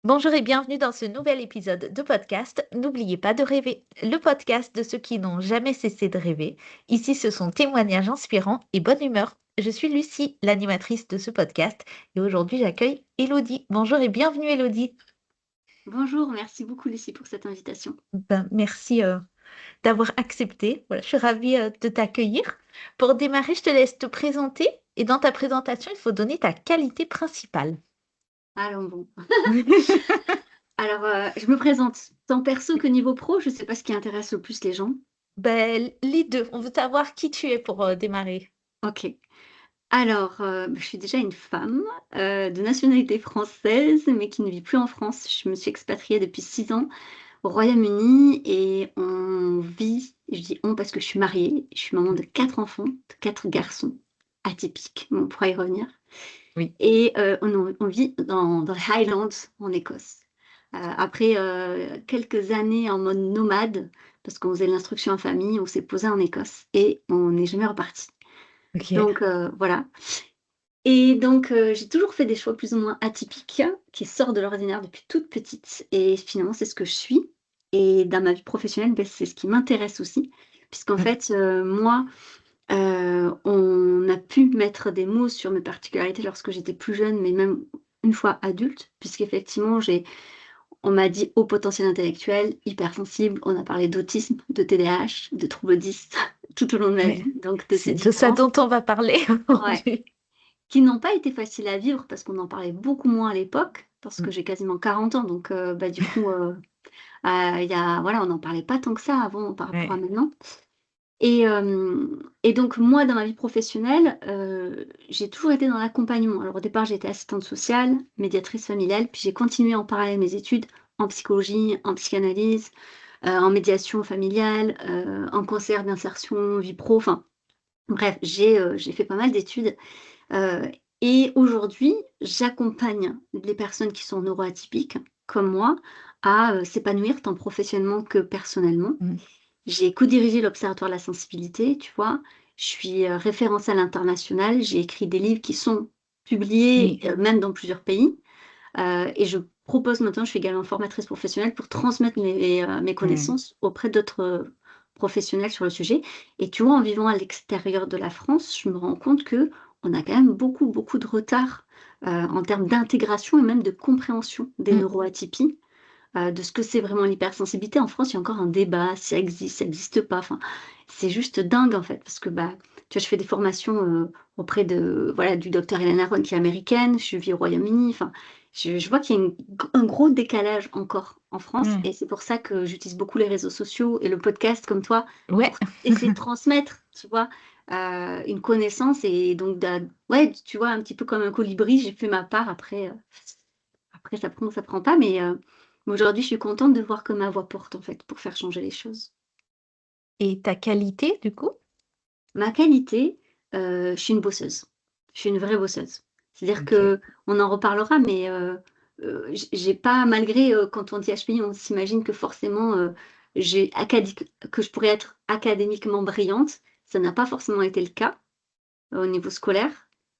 Bonjour et bienvenue dans ce nouvel épisode de podcast. N'oubliez pas de rêver, le podcast de ceux qui n'ont jamais cessé de rêver. Ici, ce sont témoignages inspirants et bonne humeur. Je suis Lucie, l'animatrice de ce podcast, et aujourd'hui j'accueille Elodie. Bonjour et bienvenue Elodie. Bonjour, merci beaucoup Lucie pour cette invitation. Merci d'avoir accepté. Voilà, je suis ravie de t'accueillir. Pour démarrer, je te laisse te présenter et dans ta présentation, il faut donner ta qualité principale. Alors bon, je me présente tant perso que niveau pro, je ne sais pas ce qui intéresse le plus les gens. Les deux, on veut savoir qui tu es pour démarrer. Ok, je suis déjà une femme de nationalité française, mais qui ne vit plus en France. Je me suis expatriée depuis 6 ans au Royaume-Uni et on vit, je dis on parce que je suis mariée, je suis maman de 4 enfants, de 4 garçons, atypiques, mais on pourra y revenir. Oui. Et on vit dans les Highlands en Écosse. Après quelques années en mode nomade, parce qu'on faisait de l'instruction en famille, on s'est posé en Écosse et on n'est jamais reparti. Ok. Donc voilà. Et donc j'ai toujours fait des choix plus ou moins atypiques, qui sortent de l'ordinaire depuis toute petite. Et finalement, c'est ce que je suis. Et dans ma vie professionnelle, ben, c'est ce qui m'intéresse aussi. Puisqu'en Mm. fait, moi, on a pu mettre des mots sur mes particularités lorsque j'étais plus jeune, mais même une fois adulte, puisqu'effectivement, on m'a dit haut potentiel intellectuel, hypersensible, on a parlé d'autisme, de TDAH, de troubles 10 tout au long de ma Ouais. vie, donc de ces C'est de ça différences, dont on va parler ouais, aujourd'hui. qui n'ont pas été faciles à vivre parce qu'on en parlait beaucoup moins à l'époque, parce Mm. que j'ai quasiment 40 ans, donc du coup, voilà, on n'en parlait pas tant que ça avant par rapport à Ouais. maintenant. Et donc moi, dans ma vie professionnelle, j'ai toujours été dans l'accompagnement. Alors au départ, j'étais assistante sociale, médiatrice familiale, puis j'ai continué en parallèle mes études en psychologie, en psychanalyse, en médiation familiale, en conseil d'insertion, vie pro, enfin bref, j'ai fait pas mal d'études. euh, et aujourd'hui, j'accompagne les personnes qui sont neuroatypiques, comme moi, à s'épanouir tant professionnellement que personnellement. Mm. J'ai co-dirigé l'Observatoire de la sensibilité, tu vois. Je suis référencée à l'international. J'ai écrit des livres qui sont publiés Oui. même dans plusieurs pays. Et je propose maintenant, je suis également formatrice professionnelle pour transmettre mes Mm. connaissances auprès d'autres professionnels sur le sujet. Et tu vois, en vivant à l'extérieur de la France, je me rends compte que on a quand même beaucoup, beaucoup de retard en termes d'intégration et même de compréhension des Mm. neuroatypies de ce que c'est vraiment l'hypersensibilité. En France, il y a encore un débat, si ça existe pas. Enfin, c'est juste dingue en fait, parce que bah, tu vois, je fais des formations auprès de voilà du docteur Hélène Aron qui est américaine, je vis au Royaume-Uni. Enfin, je vois qu'il y a un gros décalage encore en France, Mm. et c'est pour ça que j'utilise beaucoup les réseaux sociaux et le podcast comme toi Ouais. pour essayer de transmettre, tu vois. Une connaissance et donc ouais, tu vois, un petit peu comme un colibri, j'ai fait ma part. Après, ça prend pas, mais aujourd'hui, je suis contente de voir que ma voix porte, en fait, pour faire changer les choses. Et ta qualité, du coup? Ma qualité, je suis une bosseuse. Je suis une vraie bosseuse. C'est-à-dire Ok. que on en reparlera, mais j'ai pas, malgré quand on dit HPI, on s'imagine que forcément, que je pourrais être académiquement brillante. Ça n'a pas forcément été le cas au niveau scolaire.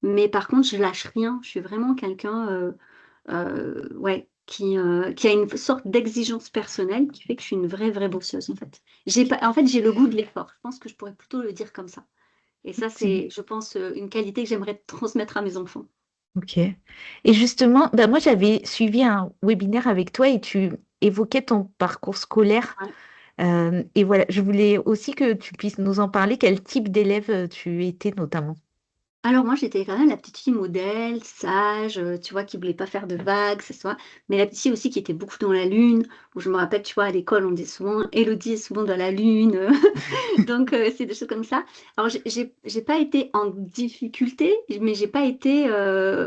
Mais par contre, je lâche rien. Je suis vraiment quelqu'un ouais, qui a une sorte d'exigence personnelle qui fait que je suis une vraie, vraie bosseuse, en fait. En fait, j'ai le goût de l'effort. Je pense que je pourrais plutôt le dire comme ça. Et ça, C'est- c'est, je pense, une qualité que j'aimerais transmettre à mes enfants. Ok. Et justement, bah moi j'avais suivi un webinaire avec toi et tu évoquais ton parcours scolaire. Ouais. Et voilà, je voulais aussi que tu puisses nous en parler. Quel type d'élève tu étais notamment? Alors moi, j'étais quand même la petite fille modèle, sage, tu vois, qui voulait pas faire de vagues, c'est ça. Mais la petite fille aussi qui était beaucoup dans la lune, où je me rappelle, tu vois, à l'école, on dit souvent, Élodie est souvent dans la lune. Donc, c'est des choses comme ça. Alors, j'ai pas été en difficulté, mais j'ai pas été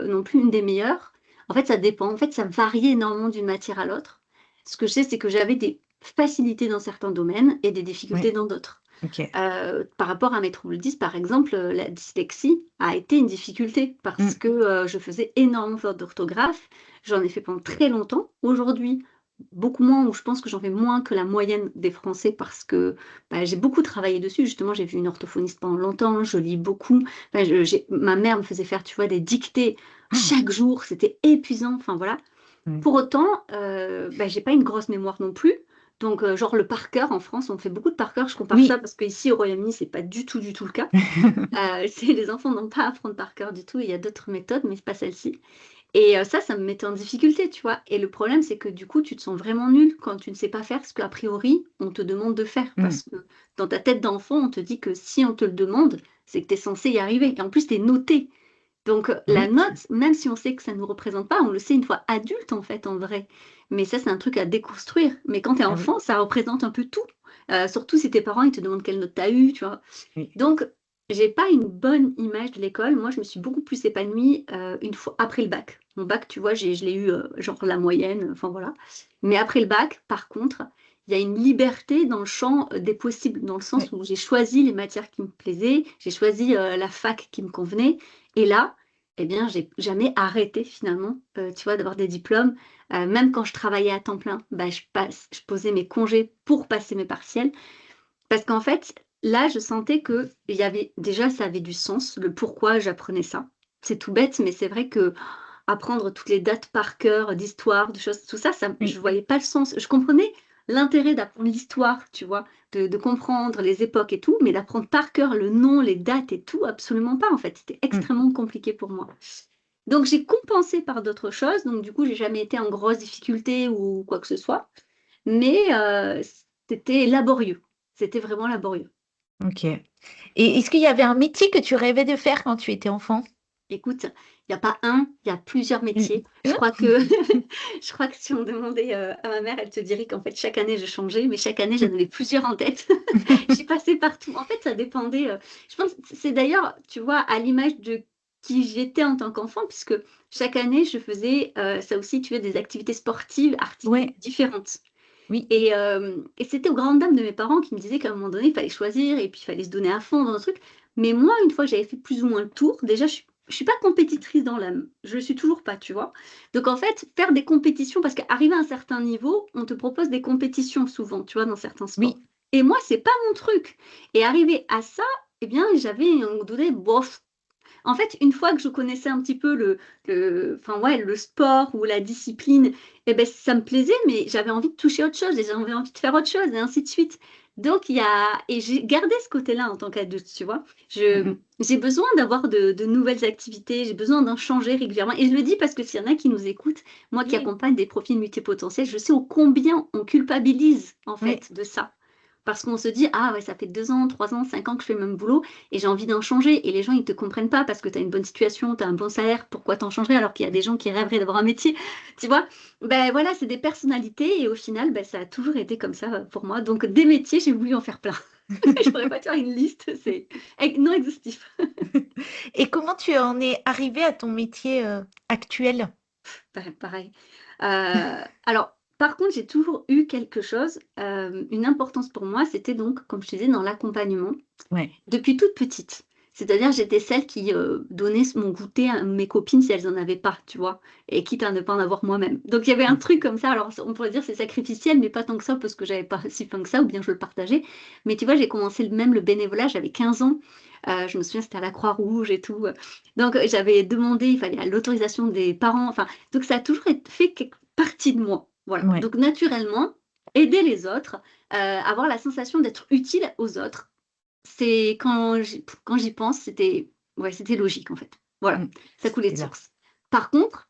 non plus une des meilleures. En fait, ça dépend. En fait, ça variait énormément d'une matière à l'autre. Ce que je sais, c'est que j'avais des facilités dans certains domaines et des Oui. difficultés dans d'autres. Ok. Par rapport à mes troubles 10, par exemple, la dyslexie a été une difficulté parce Mm. que je faisais énormément de fautes d'orthographe. J'en ai fait pendant très longtemps. Aujourd'hui, beaucoup moins, ou je pense que j'en fais moins que la moyenne des Français parce que bah, j'ai beaucoup travaillé dessus. Justement, j'ai vu une orthophoniste pendant longtemps, je lis beaucoup. Ma mère me faisait faire, tu vois, des dictées Mm. chaque jour, c'était épuisant. Enfin voilà. Mm. Pour autant, j'ai pas une grosse mémoire non plus. Donc, genre le par cœur en France, on fait beaucoup de par cœur. Je compare ça Oui. parce qu'ici au Royaume-Uni, c'est pas du tout le cas. Les enfants n'ont pas à apprendre par cœur du tout. Il y a d'autres méthodes, mais c'est pas celle-ci. Et ça me mettait en difficulté, tu vois. Et le problème, c'est que du coup, tu te sens vraiment nul quand tu ne sais pas faire ce qu'a priori, on te demande de faire. Mm. Parce que dans ta tête d'enfant, on te dit que si on te le demande, c'est que tu es censé y arriver. Et en plus, tu es noté. Donc, la Oui. note, même si on sait que ça ne nous représente pas, on le sait une fois adulte, en fait, en vrai. Mais ça, c'est un truc à déconstruire. Mais quand tu es Ah oui. enfant, ça représente un peu tout. Surtout si tes parents, ils te demandent quelle note tu as eu, tu vois. Oui. Donc, j'ai pas une bonne image de l'école. Moi, je me suis beaucoup plus épanouie une fois après le bac. Mon bac, tu vois, je l'ai eu genre la moyenne, enfin voilà. Mais après le bac, par contre, il y a une liberté dans le champ des possibles, dans le sens Oui. où j'ai choisi les matières qui me plaisaient, j'ai choisi la fac qui me convenait. Et là, eh bien, j'ai jamais arrêté finalement, tu vois, d'avoir des diplômes. Même quand je travaillais à temps plein, bah, je posais mes congés pour passer mes partiels. Parce qu'en fait, là, je sentais que il y avait déjà, ça avait du sens, le pourquoi j'apprenais ça. C'est tout bête, mais c'est vrai que apprendre toutes les dates par cœur, d'histoire, de choses, tout ça, je Oui. voyais pas le sens. Je comprenais l'intérêt d'apprendre l'histoire, tu vois, de comprendre les époques et tout, mais d'apprendre par cœur le nom, les dates et tout, absolument pas, en fait. C'était Mm. extrêmement compliqué pour moi. Donc, j'ai compensé par d'autres choses. Donc, du coup, j'ai jamais été en grosse difficulté ou quoi que ce soit. Mais c'était laborieux. C'était vraiment laborieux. Ok. Et est-ce qu'il y avait un métier que tu rêvais de faire quand tu étais enfant? Écoute, il n'y a pas un, il y a plusieurs Mm. métiers. Je crois que, je crois que si on demandait à ma mère, elle te dirait qu'en fait, chaque année, je changeais, mais chaque année, j'en avais plusieurs en tête. J'ai passé partout. En fait, ça dépendait. Je pense que c'est d'ailleurs, tu vois, à l'image de qui j'étais en tant qu'enfant, puisque chaque année, je faisais, ça aussi, tu vois, des activités sportives, Ouais. artistiques différentes. Oui. Et c'était aux grandes dames de mes parents qui me disaient qu'à un moment donné, il fallait choisir et puis il fallait se donner à fond dans le truc. Mais moi, une fois que j'avais fait plus ou moins le tour, déjà, je suis pas compétitrice dans l'âme. Je le suis toujours pas, tu vois. Donc en fait, faire des compétitions, parce qu'arriver à un certain niveau, on te propose des compétitions souvent, tu vois, dans certains sports. Oui. Et moi, c'est pas mon truc. Et arriver à ça, eh bien, j'avais un moment donné, bof, en fait, une fois que je connaissais un petit peu enfin, ouais, le sport ou la discipline, eh ben, ça me plaisait, mais j'avais envie de toucher autre chose et j'avais envie de faire autre chose et ainsi de suite. Donc, et j'ai gardé ce côté-là en tant qu'adulte, tu vois. Mm. J'ai besoin d'avoir de nouvelles activités, j'ai besoin d'en changer régulièrement. Et je le dis parce que s'il y en a qui nous écoutent, moi qui Oui. accompagne des profils multipotentiels, je sais au combien on culpabilise, en Oui. fait, de ça. Parce qu'on se dit, ah ouais, ça fait 2 ans, 3 ans, 5 ans que je fais le même boulot et j'ai envie d'en changer. Et les gens, ils te comprennent pas parce que tu as une bonne situation, tu as un bon salaire, pourquoi t'en changerais alors qu'il y a des gens qui rêveraient d'avoir un métier, tu vois? Ben voilà, c'est des personnalités et au final, ben, ça a toujours été comme ça pour moi. Donc des métiers, j'ai voulu en faire plein. Je pourrais pas te faire une liste, c'est non exhaustif. Et comment tu en es arrivé à ton métier actuel? Pareil. Alors, par contre, j'ai toujours eu quelque chose, une importance pour moi, c'était donc, comme je te disais, dans l'accompagnement. Ouais. Depuis toute petite. C'est-à-dire, j'étais celle qui donnait mon goûter à mes copines si elles en avaient pas, tu vois, et quitte à ne pas en avoir moi-même. Donc, il y avait un Mm. truc comme ça. Alors, on pourrait dire c'est sacrificiel, mais pas tant que ça parce que j'avais pas si faim que ça, ou bien je le partageais. Mais tu vois, j'ai commencé même le bénévolat, j'avais 15 ans. Je me souviens, c'était à la Croix-Rouge et tout. Donc, j'avais demandé, il fallait l'autorisation des parents. Enfin, donc ça a toujours fait partie de moi. Voilà. Ouais. Donc, naturellement, aider les autres, avoir la sensation d'être utile aux autres c'est quand j'y pense, c'était ouais, c'était logique en fait. Voilà, Mm. ça coulait C'était de là. source. Par contre,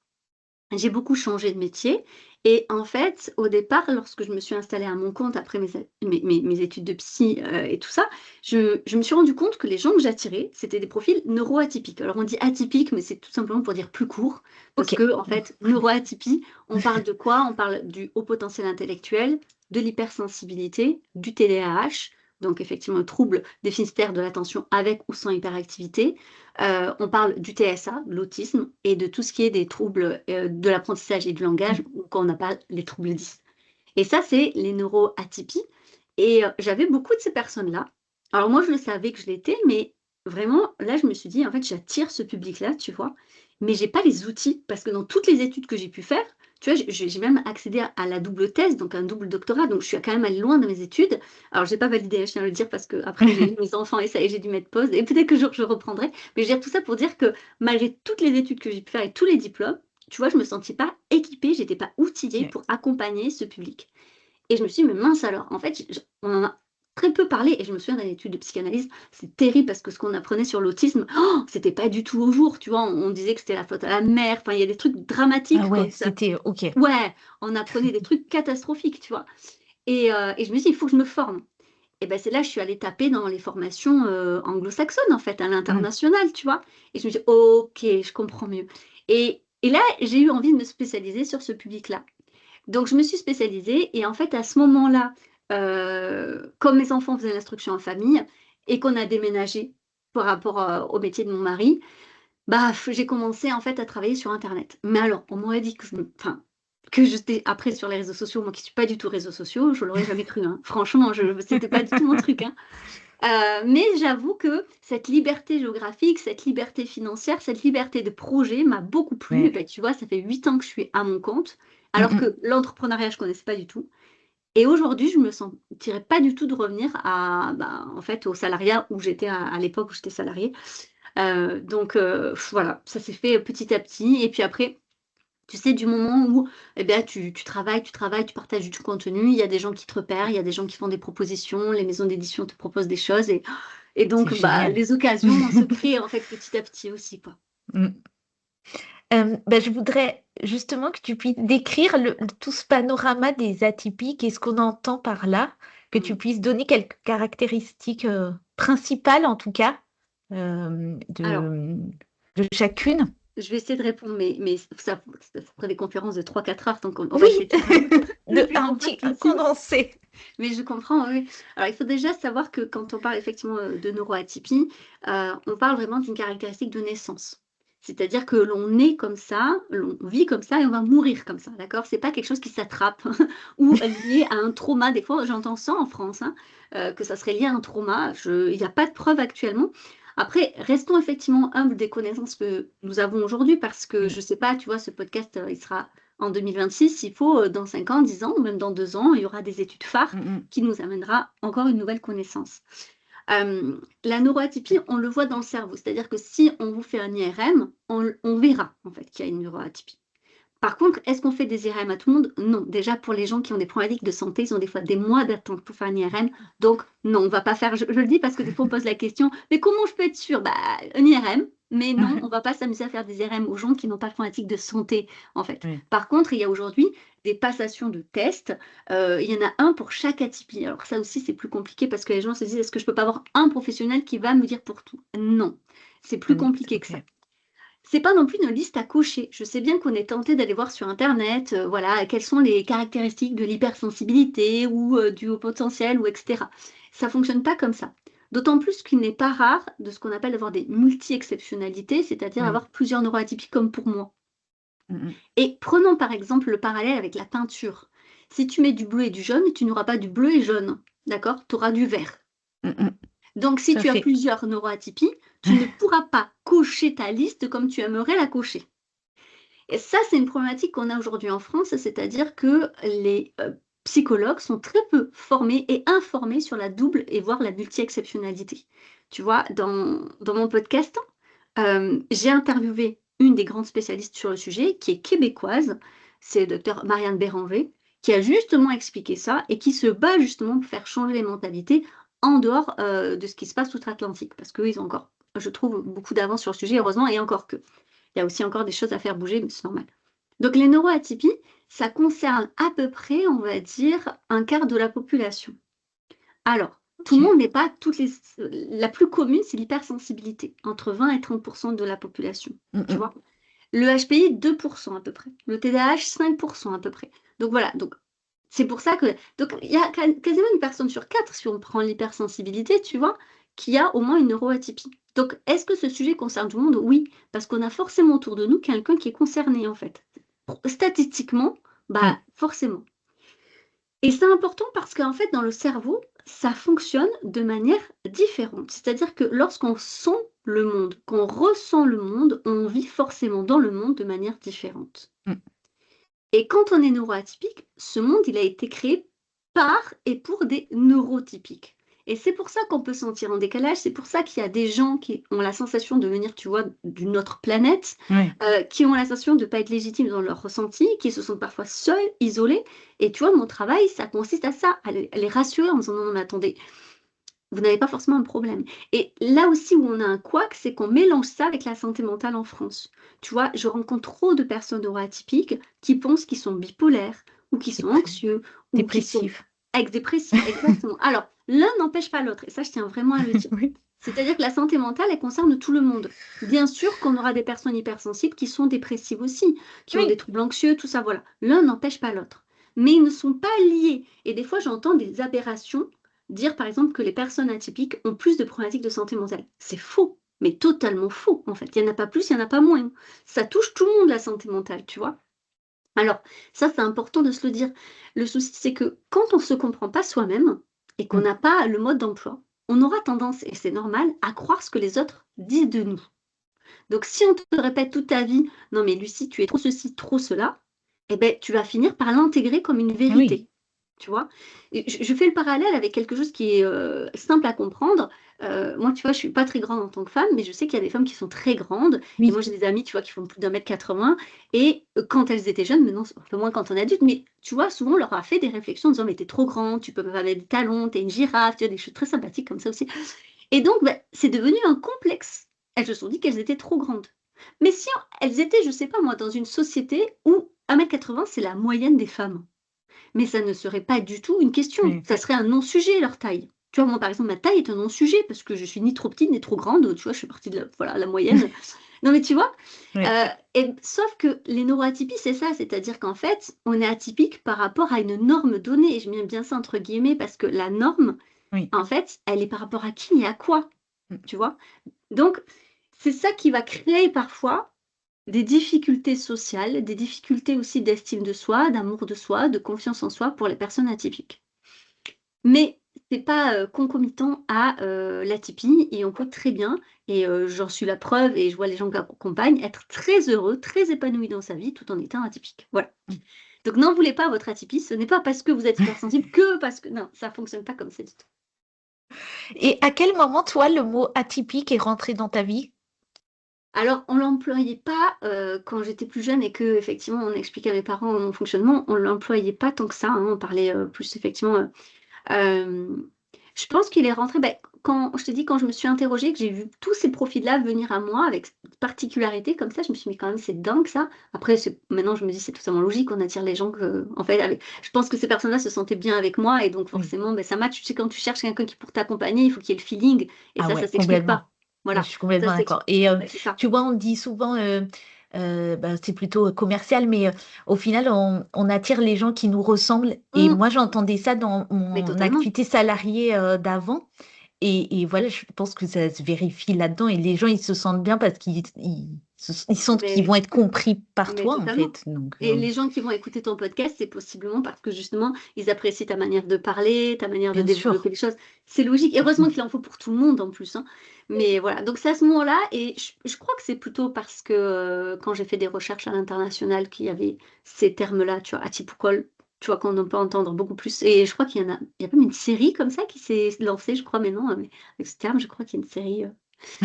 j'ai beaucoup changé de métier et en fait, au départ, lorsque je me suis installée à mon compte après mes études de psy, et tout ça, je me suis rendu compte que les gens que j'attirais, c'était des profils neuroatypiques. Alors on dit atypique, mais c'est tout simplement pour dire plus court parce Ok. que en fait, neuroatypie, on parle de quoi? On parle du haut potentiel intellectuel, de l'hypersensibilité, du TDAH, donc effectivement, le trouble déficitaire de l'attention avec ou sans hyperactivité, on parle du TSA, de l'autisme, et de tout ce qui est des troubles de l'apprentissage et du langage, Mm. ou quand on appelle les troubles 10. Et ça, c'est les neuroatypies. Et j'avais beaucoup de ces personnes-là. Alors moi, je le savais que je l'étais, mais vraiment, là, je me suis dit, en fait, j'attire ce public-là, tu vois, mais j'ai pas les outils, parce que dans toutes les études que j'ai pu faire, tu vois, j'ai même accédé à la double thèse, donc un double doctorat, donc je suis quand même allée loin dans mes études. Alors, j'ai pas validé, je tiens à le dire, parce que après j'ai eu mes enfants et ça, et j'ai dû mettre pause, et peut-être que je reprendrai. Mais je veux dire tout ça pour dire que malgré toutes les études que j'ai pu faire et tous les diplômes, tu vois, je me sentais pas équipée, j'étais pas outillée OK. pour accompagner ce public. Et je me suis dit: «Mais mince alors!» En fait, on en a très peu parlé et je me souviens d'une étude de psychanalyse, c'est terrible parce que ce qu'on apprenait sur l'autisme, c'était pas du tout au jour, tu vois? On disait que c'était la faute à la mère, enfin, il y a des trucs Ah dramatiques ouais, comme ça. c'était OK. Ouais, on apprenait des trucs catastrophiques, tu vois? Et je me dis: «Il faut que je me forme». Et ben c'est là, je suis allée taper dans les formations, anglo-saxonnes, en fait, à Mmh. l'international, tu vois? Et je me dis: «OK, je comprends mieux». Et là, j'ai eu envie de me spécialiser sur ce public-là. Donc je me suis spécialisée et en fait, à ce moment-là, comme mes enfants faisaient l'instruction en famille et qu'on a déménagé par rapport, au métier de mon mari, bah, j'ai commencé, en fait, à travailler sur internet. Mais alors, on m'aurait dit que que j'étais après sur les réseaux sociaux, moi qui suis pas du tout réseaux sociaux, je l'aurais jamais cru, hein. Franchement, c'était pas du tout mon truc, hein. Mais j'avoue que cette liberté géographique, cette liberté financière, cette liberté de projet m'a beaucoup plu et Ouais. bah, tu vois, ça fait 8 ans que je suis à mon compte, Mmh alors mh. que l'entrepreneuriat, je connaissais pas du tout et aujourd'hui, je me sentirais pas du tout de revenir à, bah, en fait, au salariat où j'étais à l'époque où j'étais salariée. Donc voilà, ça s'est fait petit à petit et puis après, tu sais, du moment où, eh bien, tu travailles, tu partages du contenu, il y a des gens qui te repèrent, il y a des gens qui font des propositions, les maisons d'édition te proposent des choses et C'est donc bah, génial. les occasions se créent, en fait, petit à petit aussi, quoi. Mmh. Bah, je voudrais justement que tu puisses décrire tout ce panorama des atypiques et ce qu'on entend par là, que tu Mmh. puisses donner quelques caractéristiques, principales en tout cas, Alors, de chacune. je vais essayer de répondre, mais ça ferait des conférences de 3 4 heures, donc on va Oui, essayer de faire le de plus un compact petit possible. condensé. Mais je comprends, oui, oui. Alors, il faut déjà savoir que quand on parle effectivement, de neuroatypie, on parle vraiment d'une caractéristique de naissance. C'est-à-dire que l'on naît comme ça, l'on vit comme ça et on va mourir comme ça, d'accord? C'est pas quelque chose qui s'attrape ou lié à un trauma. Des fois, j'entends ça en France, hein, que ça serait lié à un trauma. Il y a pas de preuve actuellement. Après, restons effectivement humbles des connaissances que nous avons aujourd'hui parce que Mmh. je sais pas, tu vois, ce podcast, il sera en 2026, il faut, dans 5 ans, 10 ans ou même dans 2 ans, il y aura des études phares Mmh mh. qui nous amènera encore une nouvelle connaissance. La neuroatypie, on le voit dans le cerveau, c'est-à-dire que si on vous fait un IRM, on verra en fait qu'il y a une neuroatypie. Par contre, est-ce qu'on fait des IRM à tout le monde? Non. Déjà pour les gens qui ont des problématiques de santé, ils ont des fois des mois d'attente pour faire un IRM, donc non, on va pas faire je le dis parce que des fois on pose la question: «Mais comment je peux être sûre?» Bah, un IRM, mais non, on va pas s'amuser à faire des IRM aux gens qui n'ont pas de problématique de santé, en fait. Ouais. Par contre, il y a aujourd'hui des passations de tests, il y en a un pour chaque atypie. Alors ça aussi, c'est plus compliqué parce que les gens se disent: «Est-ce que je peux pas avoir un professionnel qui va me dire pour tout?» Non, c'est plus compliqué que ça. OK. C'est pas non plus une liste à cocher. Je sais bien qu'on est tenté d'aller voir sur internet, voilà, quelles sont les caractéristiques de l'hypersensibilité ou, du haut potentiel ou et cetera. Ça fonctionne pas comme ça. D'autant plus qu'il n'est pas rare de ce qu'on appelle avoir des multi-exceptionnalités, c'est-à-dire Mmh. avoir plusieurs neuroatypies comme pour moi. Mmh mh. Et prenons par exemple le parallèle avec la peinture. Si tu mets du bleu et du jaune, tu n'auras pas du bleu et jaune, d'accord? Tu auras du vert. Mmh mh. Donc si Tout à tu as fait. plusieurs neuroatypies, tu ne pourras pas cocher ta liste comme tu aimerais la cocher. Et ça, c'est une problématique qu'on a aujourd'hui en France, c'est-à-dire que les, psychologues sont très peu formés et informés sur la double et voire la multi-exceptionnalité. Tu vois, dans mon podcast, j'ai interviewé une des grandes spécialistes sur le sujet qui est québécoise, c'est docteur Marianne Béranger, qui a justement expliqué ça et qui se bat justement pour faire changer les mentalités en dehors, de ce qui se passe outre-Atlantique. Parce qu'eux, ils ont encore, je trouve, beaucoup d'avance sur le sujet, heureusement et encore que. Il y a aussi encore des choses à faire bouger, mais c'est normal. Donc les neuroatypies, ça concerne à peu près, on va dire, un quart de la population. Alors, tout le OK. monde n'est pas toutes les la plus commune, c'est l'hypersensibilité, entre 20 et 30 de la population, Mmh tu mh. vois? Le HPI, 2 à peu près. Le TDAH, 5 à peu près. Donc voilà, donc c'est pour ça que donc il y a quasiment une personne sur 4, si on prend l'hypersensibilité, tu vois, qui a au moins une neuroatypie. Donc est-ce que ce sujet concerne tout le monde? Oui, parce qu'on a forcément autour de nous quelqu'un qui est concerné, en fait. Statistiquement, Mmh. bah, forcément. Et c'est important parce qu'en fait, dans le cerveau, ça fonctionne de manière différente. C'est-à-dire que lorsqu'on sent le monde, qu'on ressent le monde, on vit forcément dans le monde de manière différente. Mmh. Et quand on est neuroatypique, ce monde, il a été créé par et pour des neurotypiques. Et c'est pour ça qu'on peut se sentir en décalage, c'est pour ça qu'il y a des gens qui ont la sensation de venir, tu vois, d'une autre planète, Ouais. qui ont la sensation de ne pas être légitimes dans leur ressenti, qui se sentent parfois seuls, isolés. Et tu vois, mon travail, ça consiste à ça, à les rassurer en disant non, non, mais attendez, vous n'avez pas forcément un problème. Et là aussi où on a un couac, c'est qu'on mélange ça avec la santé mentale en France. Tu vois, je rencontre trop de personnes neuroatypiques qui pensent qu'ils sont bipolaires, ou qui sont Dépr- anxieux, ou qui sont Dépressif. ex-dépressifs, exactement. Alors, l'un n'empêche pas l'autre, et ça, je tiens vraiment à le dire. Oui. C'est-à-dire que la santé mentale, elle concerne tout le monde. Bien sûr qu'on aura des personnes hypersensibles qui sont dépressives aussi, qui ont des Oui. troubles anxieux, tout ça, voilà. L'un n'empêche pas l'autre. Mais ils ne sont pas liés. Et des fois, j'entends des aberrations dire, par exemple, que les personnes atypiques ont plus de problématiques de santé mentale. C'est faux, mais totalement faux, en fait. Il n'y en a pas plus, il n'y en a pas moins. Ça touche tout le monde, la santé mentale, tu vois. Alors, ça, c'est important de se le dire. Le souci, c'est que quand on ne se comprend pas soi-même et qu'on Mm. n'a pas le mode d'emploi, on aura tendance, et c'est normal, à croire ce que les autres disent de nous. Donc, si on te répète toute ta vie, non mais Lucie, tu es trop ceci, trop cela, eh ben, tu vas finir par l'intégrer comme une Oui. vérité. Tu vois? Et je fais le parallèle avec quelque chose qui est simple à comprendre. Moi, tu vois, je suis pas très grande en tant que femme, mais je sais qu'il y a des femmes qui sont très grandes. Et Oui. moi, j'ai des amies, tu vois, qui font plus d'1,80 m. Et quand elles étaient jeunes, maintenant, c'est un peu moins quand on est adulte, mais tu vois, souvent, on leur a fait des réflexions en disant, mais t'es trop grande, tu peux pas mettre des talons, t'es une girafe, tu vois, des choses très sympathiques comme ça aussi. Et donc, bah, c'est devenu un complexe. Elles se sont dit qu'elles étaient trop grandes. Mais si elles étaient, je sais pas moi, dans une société où 1,80 m, c'est la moyenne des femmes, mais ça ne serait pas du tout une question. Oui. Ça serait un non-sujet, leur taille. Tu vois, moi, par exemple, ma taille est un non-sujet parce que je suis ni trop petite ni trop grande. Tu vois, je suis partie de la, voilà, la moyenne. Non, mais tu vois, Oui. sauf que les neuroatypies, c'est ça. C'est-à-dire qu'en fait, on est atypique par rapport à une norme donnée. Et je mets bien ça entre guillemets parce que la norme, Oui. en fait, elle est par rapport à qui et à quoi. Mm. Tu vois? Donc, c'est ça qui va créer parfois des difficultés sociales, des difficultés aussi d'estime de soi, d'amour de soi, de confiance en soi pour les personnes atypiques. Mais c'est pas, concomitant à, l'atypie et on peut très bien et j'en suis la preuve et je vois les gens que j'accompagne être très heureux, très épanouis dans sa vie tout en étant atypique. Voilà. Mm. Donc n'en voulez pas à votre atypie, ce n'est pas parce que vous êtes hypersensible que parce que non, ça fonctionne pas comme ça du tout. Et à quel moment, toi, le mot atypique est rentré dans ta vie? Alors, on l'employait pas, quand j'étais plus jeune et qu'effectivement on expliquait à mes parents mon fonctionnement, on l'employait pas tant que ça, hein. On parlait, plus effectivement, hem, je pense qu'il est rentré, beh, quand je te dis, quand je me suis interrogée, que j'ai vu tous ces profils-là venir à moi avec cette particularité comme ça, je me suis dit: «Mais quand même, c'est dingue ça». Après c'est maintenant je me dis: «C'est totalement logique, on attire les gens que en fait avec». Je pense que ces personnes-là se sentaient bien avec moi et donc Oui. forcément, beh, ça match. Tu sais, quand tu cherches quelqu'un qui pour t'accompagner, il faut qu'il y ait le feeling et Ah ça ouais, s'explique complètement. pas. Je Voilà, suis ça complètement d'accord. s'explique Et ouais, c'est ça. tu vois, on dit souvent, bah, c'est plutôt commercial, mais au final, on attire les gens qui nous ressemblent. Et Mmh, moi, j'entendais ça dans mais mon totalement. activité salariée d'avant. Et voilà, je pense que ça se vérifie là-dedans. Et les gens, ils se sentent bien parce ils sentent qu'ils Mais vont être compris par mais toi, en totalement. fait. Donc, Et les gens qui vont écouter ton podcast, c'est possiblement parce que justement, ils apprécient ta manière de parler, ta manière de bien sûr. développer les choses. C'est logique. Heureusement qu'il en faut pour tout le monde en plus, hein. Mais voilà, donc c'est à ce moment-là et je crois que c'est plutôt parce que, quand j'ai fait des recherches à l'international qu'il y avait ces termes-là, tu vois, atypical, tu vois, qu'on en peut entendre beaucoup plus et je crois il y a même une série comme ça qui s'est lancée, je crois maintenant, avec ce terme, je crois qu'il y a une série,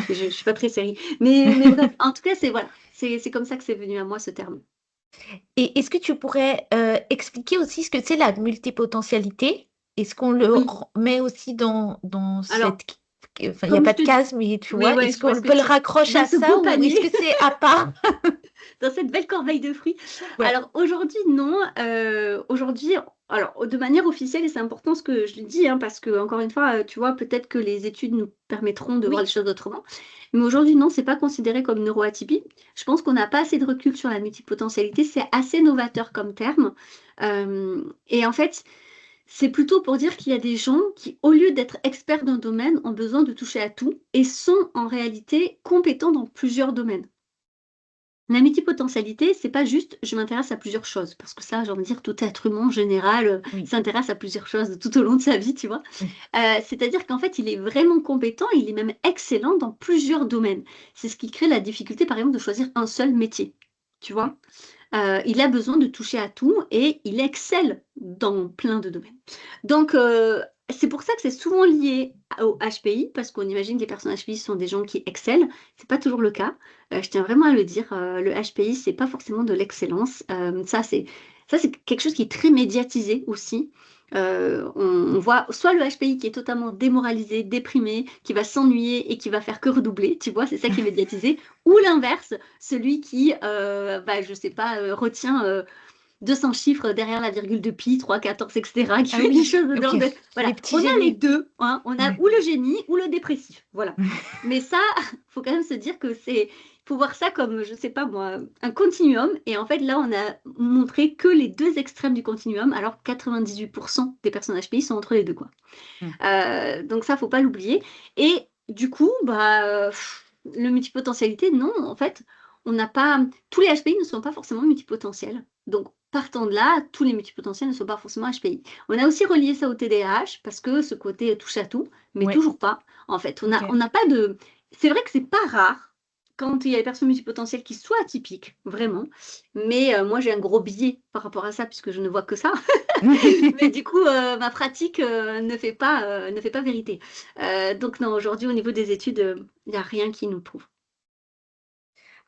je suis pas très série. Mais bref, en tout cas, c'est voilà, c'est comme ça que c'est venu à moi ce terme. Et est-ce que tu pourrais expliquer aussi ce que c'est la multipotentialité? Est-ce qu'on Oui. met aussi dans Alors, cette... Enfin, il n'y a comme pas je de te dis case, mais tu oui, vois, ouais, est-ce je vois qu'on ce que peut le tu raccrocher dans à ce ça beau ou est-ce panier, que c'est à part? dans cette belle corbeille de fruits. Ouais, Alors aujourd'hui, non, aujourd'hui, alors de manière officielle et c'est important ce que je le dis, hein, parce qu'encore une fois, tu vois, peut-être que les études nous permettront de voir les oui, choses autrement. Mais aujourd'hui, non, c'est pas considéré comme neuroatypie. Je pense qu'on n'a pas assez de recul sur la multipotentialité, c'est assez novateur comme terme, et en fait, c'est plutôt pour dire qu'il y a des gens qui, au lieu d'être experts d'un domaine, ont besoin de toucher à tout et sont en réalité compétents dans plusieurs domaines. La multipotentialité, c'est pas juste je m'intéresse à plusieurs choses, parce que ça, j'ai envie de dire, tout être humain en général oui, s'intéresse à plusieurs choses tout au long de sa vie, tu vois. oui, C'est-à-dire qu'en fait, il est vraiment compétent, il est même excellent dans plusieurs domaines. C'est ce qui crée la difficulté, par exemple, de choisir un seul métier, tu oui, vois. Il a besoin de toucher à tout et il excelle dans plein de domaines. Donc, c'est pour ça que c'est souvent lié au HPI, parce qu'on imagine que les personnes HPI sont des gens qui excellent. C'est pas toujours le cas. Je tiens vraiment à le dire. Le HPI, c'est pas forcément de l'excellence. Ça, c'est quelque chose qui est très médiatisé aussi. On voit soit le HPI qui est totalement démoralisé, déprimé, qui va s'ennuyer et qui va faire que redoubler, tu vois, c'est ça qui est médiatisé, ou l'inverse, celui qui, je sais pas, retient 200 chiffres derrière la virgule de pi, 3, 14, etc., qui Ah fait des oui, choses ok. de... Les Voilà, petits on a les génies. deux, hein. On a Ouais. ou le génie ou le dépressif, voilà. Mais ça, faut quand même se dire que c'est... faut voir ça comme, je sais pas moi, un continuum. Et en fait, là, on a montré que les deux extrêmes du continuum, alors 98% des personnes HPI sont entre les deux, quoi. Mm. Donc ça, faut pas l'oublier. Et du coup, le multipotentialité, non, en fait, on n'a pas. Tous les HPI ne sont pas forcément multipotentiels. Donc, partant de là, tous les multipotentiels ne sont pas forcément HPI. On a aussi relié ça au TDAH parce que ce côté touche à tout, mais Ouais, toujours pas. En fait, on ok. a, on n'a pas de. C'est vrai que c'est pas rare quand il y a des personnes multipotentielles qui soient atypiques, vraiment. Mais moi, j'ai un gros biais par rapport à ça puisque je ne vois que ça. Mais du coup, ma pratique ne fait pas vérité. Donc non, aujourd'hui, au niveau des études, il n'y a rien qui nous prouve.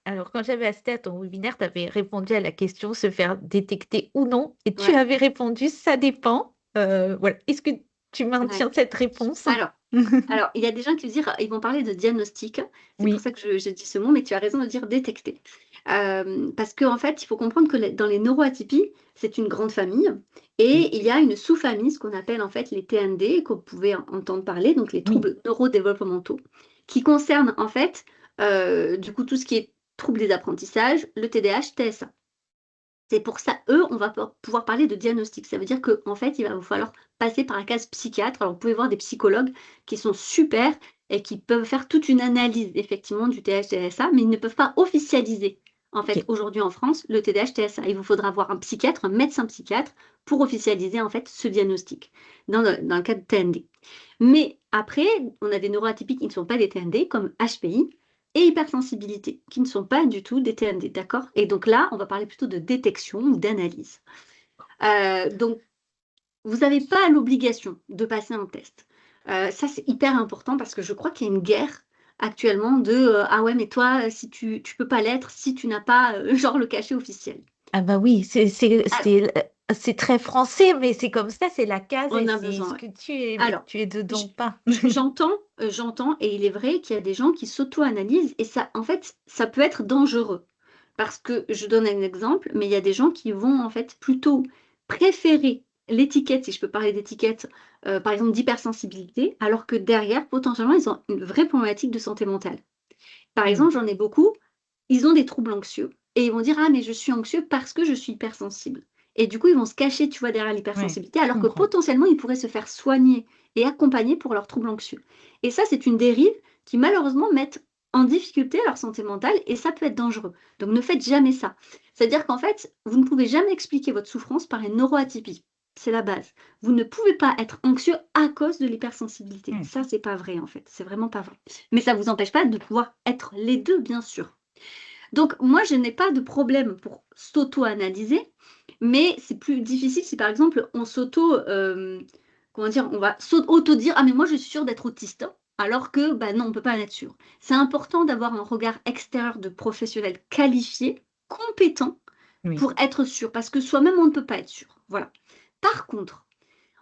Alors, quand j'avais assisté à ton webinaire, tu avais répondu à la question se faire détecter ou non, et tu Ouais, avais répondu ça dépend. Voilà. Est-ce que tu ouais. maintiens cette réponse? Alors, alors, il y a des gens qui disent, ils vont parler de diagnostic. C'est pour Oui, ça que je dis ce mot, mais tu as raison de dire détecter. Parce qu'en fait, il faut comprendre que dans les neuroatypies, c'est une grande famille oui, et il y a une sous-famille, ce qu'on appelle en fait les TND, qu'on pouvait entendre parler, donc les oui. troubles neurodéveloppementaux, qui concernent en fait, du coup, tout ce qui est troubles des apprentissages, le TDAH, TSA. C'est pour ça, eux, on va pouvoir parler de diagnostic. Ça veut dire qu'en fait, il va vous falloir passer par la case psychiatre. Alors, vous pouvez voir des psychologues qui sont super et qui peuvent faire toute une analyse, effectivement, du TDAH-TSA, mais ils ne peuvent pas officialiser, en fait, Ok. aujourd'hui en France, le TDAH-TSA. Il vous faudra voir un psychiatre, un médecin psychiatre, pour officialiser, en fait, ce diagnostic dans le cas de TND. Mais après, on a des neuroatypiques qui ne sont pas des TND, comme HPI et hypersensibilité, qui ne sont pas du tout des TND, d'accord? Et donc là, on va parler plutôt de détection ou d'analyse. Donc, vous n'avez pas l'obligation de passer un test. Ça, c'est hyper important parce que je crois qu'il y a une guerre actuellement de ah ouais, mais toi, si tu peux pas l'être si tu n'as pas genre le cachet officiel. Ah bah oui, Alors, c'est très français, mais c'est comme ça, c'est la case on et a c'est besoin, ce ouais. que Alors, tu es dedans j- ou pas. j'entends, et il est vrai qu'il y a des gens qui s'auto-analysent, et ça, en fait, ça peut être dangereux. Parce que, je donne un exemple, mais il y a des gens qui vont, en fait, plutôt préférer l'étiquette, si je peux parler d'étiquette, par exemple, d'hypersensibilité, alors que derrière, potentiellement, ils ont une vraie problématique de santé mentale. Par Hmm. exemple, j'en ai beaucoup, ils ont des troubles anxieux et ils vont dire, ah, mais je suis anxieux parce que je suis hypersensible. Et du coup, ils vont se cacher, tu vois, derrière Ouais, l'hypersensibilité, je alors que comprends. potentiellement, ils pourraient se faire soigner et accompagner pour leurs troubles anxieux. Et ça, c'est une dérive qui, malheureusement, mettent en difficulté leur santé mentale et ça peut être dangereux. Donc, ne faites jamais ça. C'est-à-dire qu'en fait, vous ne pouvez jamais expliquer votre souffrance par une neuroatypie. C'est la base. Vous ne pouvez pas être anxieux à cause de l'hypersensibilité. Hmm. Ça, c'est pas vrai, en fait. C'est vraiment pas vrai. Mais ça ne vous empêche pas de pouvoir être les deux, bien sûr. Donc, moi, je n'ai pas de problème pour s'auto-analyser, mais c'est plus difficile si, par exemple, on comment dire, on va auto-dire, ah, mais moi, je suis sûre d'être autiste, hein. Alors que, bah non, on ne peut pas en être sûr. C'est important d'avoir un regard extérieur de professionnels qualifiés, compétents, Oui. pour être sûr, parce que soi-même, on ne peut pas être sûr. Voilà. Par contre,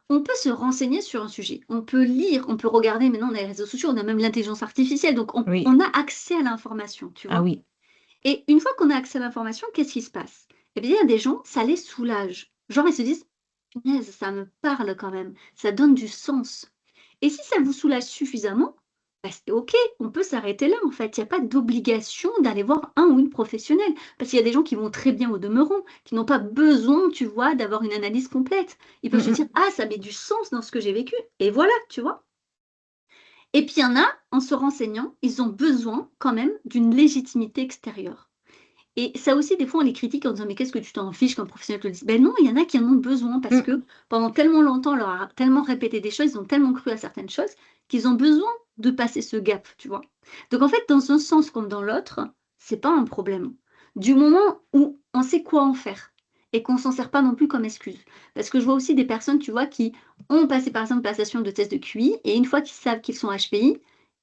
on peut se renseigner sur un sujet, on peut lire, on peut regarder, maintenant on a les réseaux sociaux, on a même l'intelligence artificielle, donc on, Oui. on a accès à l'information, tu Ah vois. oui. Et une fois qu'on a accès à l'information, qu'est-ce qui se passe? Eh bien, il y a des gens, ça les soulage. Genre, ils se disent, punaise, ça me parle quand même, ça donne du sens. Et si ça vous soulage suffisamment, bah, c'est OK, on peut s'arrêter là en fait. Il n'y a pas d'obligation d'aller voir un ou une professionnelle. Parce qu'il y a des gens qui vont très bien au demeurant, qui n'ont pas besoin, tu vois, d'avoir une analyse complète. Ils Mm, peuvent se dire, mm. ah, ça met du sens dans ce que j'ai vécu. Et voilà, tu vois. Et puis il y en a, en se renseignant, ils ont besoin quand même d'une légitimité extérieure. Et ça aussi, des fois, on les critique en disant, mais qu'est-ce que tu t'en fiches qu'un professionnel te le dise? Ben non, il y en a qui en ont besoin parce Mm. que pendant tellement longtemps, on leur a tellement répété des choses, ils ont tellement cru à certaines choses qu'ils ont besoin de passer ce gap, tu vois. Donc en fait, dans un sens comme dans l'autre, c'est pas un problème. Du moment où on sait quoi en faire et qu'on s'en sert pas non plus comme excuse. Parce que je vois aussi des personnes, tu vois, qui ont passé par exemple la station de test de QI et une fois qu'ils savent qu'ils sont HPI,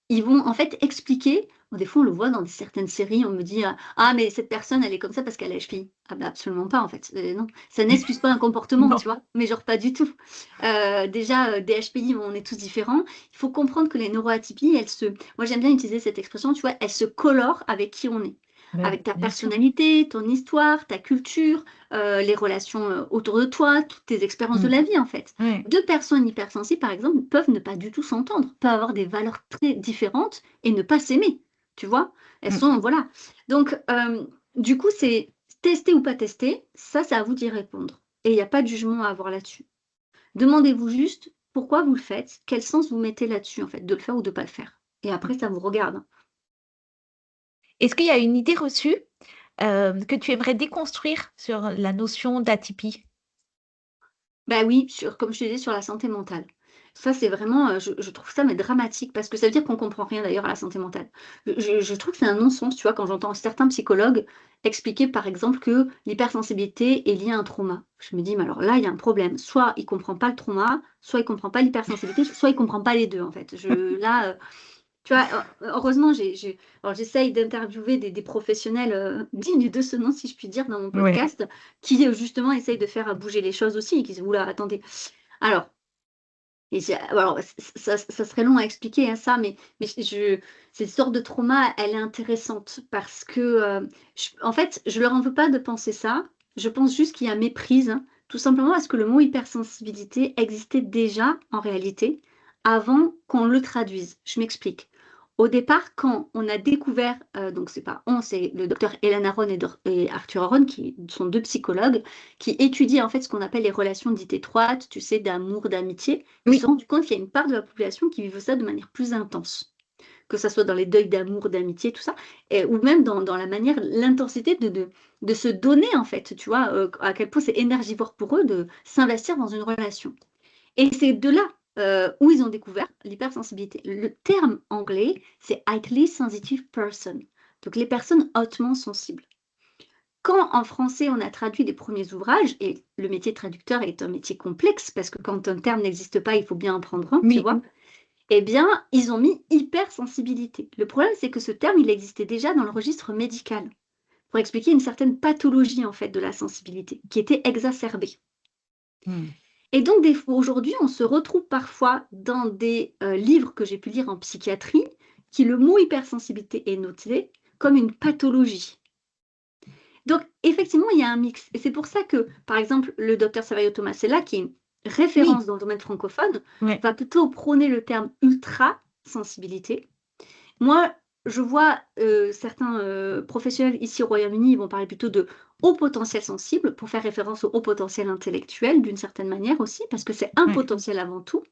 ils vont en fait expliquer. Bon, des fois, on le voit dans certaines séries, on me dit ah, mais cette personne, elle est comme ça parce qu'elle est HPI. Ah, bah absolument pas en fait. Non, ça n'excuse pas un comportement, Non. tu vois, mais genre pas du tout. Déjà, des HPI, on est tous différents. Il faut comprendre que les neuroatypies, moi j'aime bien utiliser cette expression, tu vois, elles se colorent avec qui on est. Ben, Avec ta bien sûr. personnalité, ton histoire, ta culture, les relations autour de toi, toutes tes expériences de Mm. la vie en fait. Ouais. Deux personnes hypersensibles, par exemple, peuvent ne pas du tout s'entendre, peuvent avoir des valeurs très différentes et ne pas s'aimer, tu vois. Elles Mm. sont, voilà. Donc, du coup, c'est tester ou pas tester, ça, c'est à vous d'y répondre. Et il n'y a pas de jugement à avoir là-dessus. Demandez-vous juste pourquoi vous le faites, quel sens vous mettez là-dessus, en fait, de le faire ou de pas le faire. Et après, ça vous regarde. Est-ce qu'il y a une idée reçue que tu aimerais déconstruire sur la notion d'atypie? Bah oui, comme je te disais, sur la santé mentale. Ça, c'est vraiment, je trouve ça mais dramatique parce que ça veut dire qu'on comprend rien d'ailleurs à la santé mentale. Je trouve que c'est un non-sens, tu vois, quand j'entends certains psychologues expliquer par exemple que l'hypersensibilité est liée à un trauma. Je me dis, mais alors là, il y a un problème. Soit il comprend pas le trauma, soit il comprend pas l'hypersensibilité, soit il comprend pas les deux en fait. Là, tu vois, heureusement, alors j'essaye d'interviewer des professionnels dignes de ce nom, si je puis dire, dans mon Ouais. podcast, qui justement essayent de faire bouger les choses aussi, et qui disent, oula, attendez. Alors, alors ça serait long à expliquer hein, ça, mais cette sorte de trauma, elle est intéressante parce que, en fait, je leur en veux pas de penser ça. Je pense juste qu'il y a méprise, hein, tout simplement parce que le mot hypersensibilité existait déjà en réalité avant qu'on le traduise. Je m'explique. Au départ, quand on a découvert, donc c'est pas on, c'est le docteur Hélène Aron et Arthur Aron, qui sont deux psychologues, qui étudient en fait ce qu'on appelle les relations dites étroites, tu sais, d'amour, d'amitié. Ils se Oui. sont rendus compte qu'il y a une part de la population qui vit ça de manière plus intense, que ça soit dans les deuils d'amour, d'amitié, tout ça, ou même dans la manière, l'intensité de se donner en fait, tu vois, à quel point c'est énergivore pour eux de s'investir dans une relation. Et c'est de là où ils ont découvert l'hypersensibilité. Le terme anglais, c'est highly sensitive person, donc les personnes hautement sensibles. Quand en français on a traduit les premiers ouvrages, et le métier de traducteur est un métier complexe, parce que quand un terme n'existe pas, il faut bien en prendre un, tu Oui. vois, eh bien, ils ont mis hypersensibilité. Le problème, c'est que ce terme, il existait déjà dans le registre médical, pour expliquer une certaine pathologie, en fait, de la sensibilité, qui était exacerbée. Mm. Et donc, aujourd'hui, on se retrouve parfois dans des livres que j'ai pu lire en psychiatrie, qui le mot hypersensibilité est noté comme une pathologie. Donc, effectivement, il y a un mix. Et c'est pour ça que, par exemple, le docteur Savaio Tomasella, qui est une Oui. référence dans le domaine francophone, Ouais. va plutôt prôner le terme ultra-sensibilité. Moi, je vois certains professionnels ici au Royaume-Uni, ils vont parler plutôt de haut potentiel sensible pour faire référence au haut potentiel intellectuel d'une certaine manière aussi, parce que c'est un Ouais. potentiel avant tout.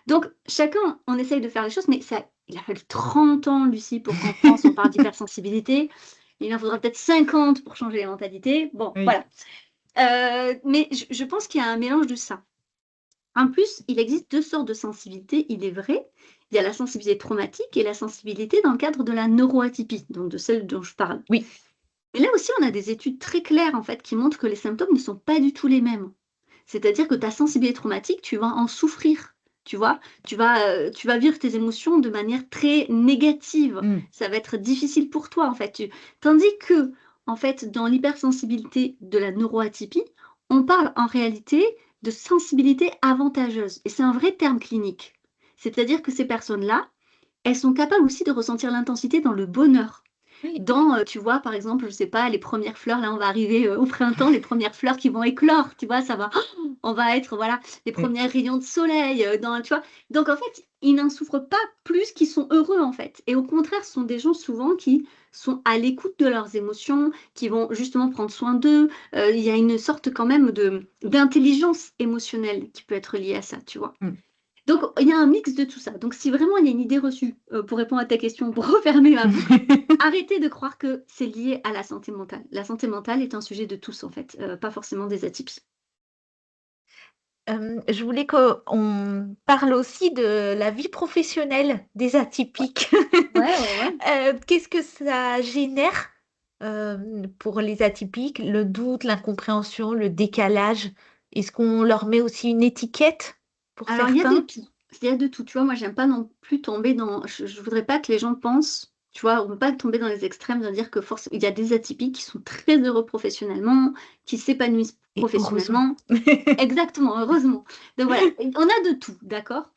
Donc, chacun, on essaye de faire les choses, mais ça, il a fallu 30 ans, Lucie, pour qu'en France, on parle d'hypersensibilité. Il en faudra peut-être 50 pour changer les mentalités. Bon, Oui. voilà. Mais je pense qu'il y a un mélange de ça. En plus, il existe deux sortes de sensibilité, il est vrai. Il y a la sensibilité traumatique et la sensibilité dans le cadre de la neuroatypie, donc de celle dont je parle. Oui. Mais là aussi, on a des études très claires en fait qui montrent que les symptômes ne sont pas du tout les mêmes. C'est-à-dire que ta sensibilité traumatique, tu vas en souffrir. Tu vois, tu vas vivre tes émotions de manière très négative. Mm. Ça va être difficile pour toi en fait. Tandis que, en fait, dans l'hypersensibilité de la neuroatypie, on parle en réalité de sensibilité avantageuse. Et c'est un vrai terme clinique. C'est-à-dire que ces personnes-là, elles sont capables aussi de ressentir l'intensité dans le bonheur. Oui. Dans, tu vois, par exemple, je sais pas, les premières fleurs, là, on va arriver au printemps, les premières fleurs qui vont éclore, tu vois, ça va, on va être, voilà, les Oui. premiers rayons de soleil, tu vois. Donc, en fait, ils n'en souffrent pas plus qu'ils sont heureux, en fait. Et au contraire, ce sont des gens souvent qui sont à l'écoute de leurs émotions, qui vont justement prendre soin d'eux. Il y a une sorte quand même d'intelligence émotionnelle qui peut être liée à ça, tu vois. Mm. Donc, il y a un mix de tout ça. Donc, si vraiment il y a une idée reçue, pour répondre à ta question, pour refermer ma boucle, arrêtez de croire que c'est lié à la santé mentale. La santé mentale est un sujet de tous, en fait, pas forcément des atypies. Je voulais qu'on parle aussi de la vie professionnelle des Ouais, atypiques. ouais, ouais, ouais. Qu'est-ce que ça génère, pour les atypiques? Le doute, l'incompréhension, le décalage? Est-ce qu'on leur met aussi une étiquette pour Alors, il y a de certains? tout. Il y a de tout. Tu vois, moi, j'aime pas non plus tomber dans. Je voudrais pas que les gens pensent. Tu vois, on ne peut pas tomber dans les extrêmes de dire que forcément, il y a des atypiques qui sont très heureux professionnellement, qui s'épanouissent Et heureusement. professionnellement. Exactement, heureusement. Donc voilà, on a de tout, d'accord?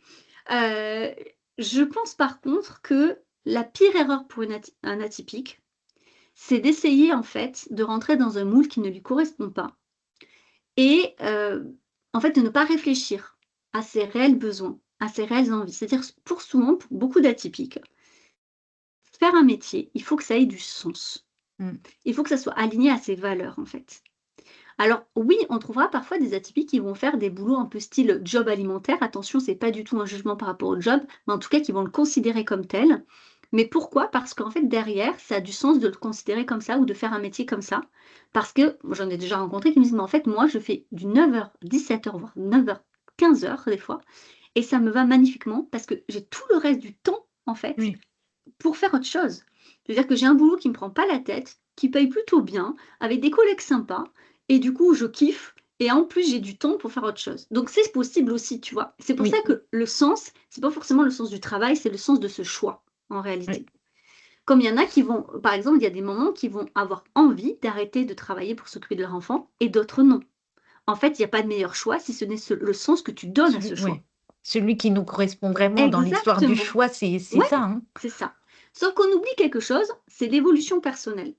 Euh, je pense par contre que la pire erreur pour un atypique, c'est d'essayer en fait de rentrer dans un moule qui ne lui correspond pas et en fait de ne pas réfléchir à ses réels besoins, à ses réelles envies. C'est-à-dire pour beaucoup d'atypiques, faire un métier, il faut que ça ait du sens. Mmh. Il faut que ça soit aligné à ses valeurs en fait. Alors oui, on trouvera parfois des atypiques qui vont faire des boulots un peu style job alimentaire. Attention, c'est pas du tout un jugement par rapport au job, mais en tout cas qui vont le considérer comme tel. Mais pourquoi? Parce qu'en fait, derrière, ça a du sens de le considérer comme ça ou de faire un métier comme ça. Parce que moi, j'en ai déjà rencontré qui me disent, mais en fait, moi, je fais du 9h, 17h, voire 9h, 15h des fois, et ça me va magnifiquement parce que j'ai tout le reste du temps, en fait, Oui, pour faire autre chose. C'est-à-dire que j'ai un boulot qui me prend pas la tête, qui paye plutôt bien, avec des collègues sympas, et du coup, je kiffe, et en plus, j'ai du temps pour faire autre chose. Donc, c'est possible aussi, tu vois. C'est pour ça oui, que le sens, c'est pas forcément le sens du travail, c'est le sens de ce choix, en réalité. oui. Comme il y en a qui vont, par exemple, il y a des moments qui vont avoir envie d'arrêter de travailler pour s'occuper de leur enfant, et d'autres non. En fait, il n'y a pas de meilleur choix si ce n'est le sens que tu donnes à ce choix. Ouais. Celui qui nous correspond vraiment dans l'histoire du Exactement. choix, c'est Ouais, ça, hein. c'est ça. Sauf qu'on oublie quelque chose, c'est l'évolution personnelle.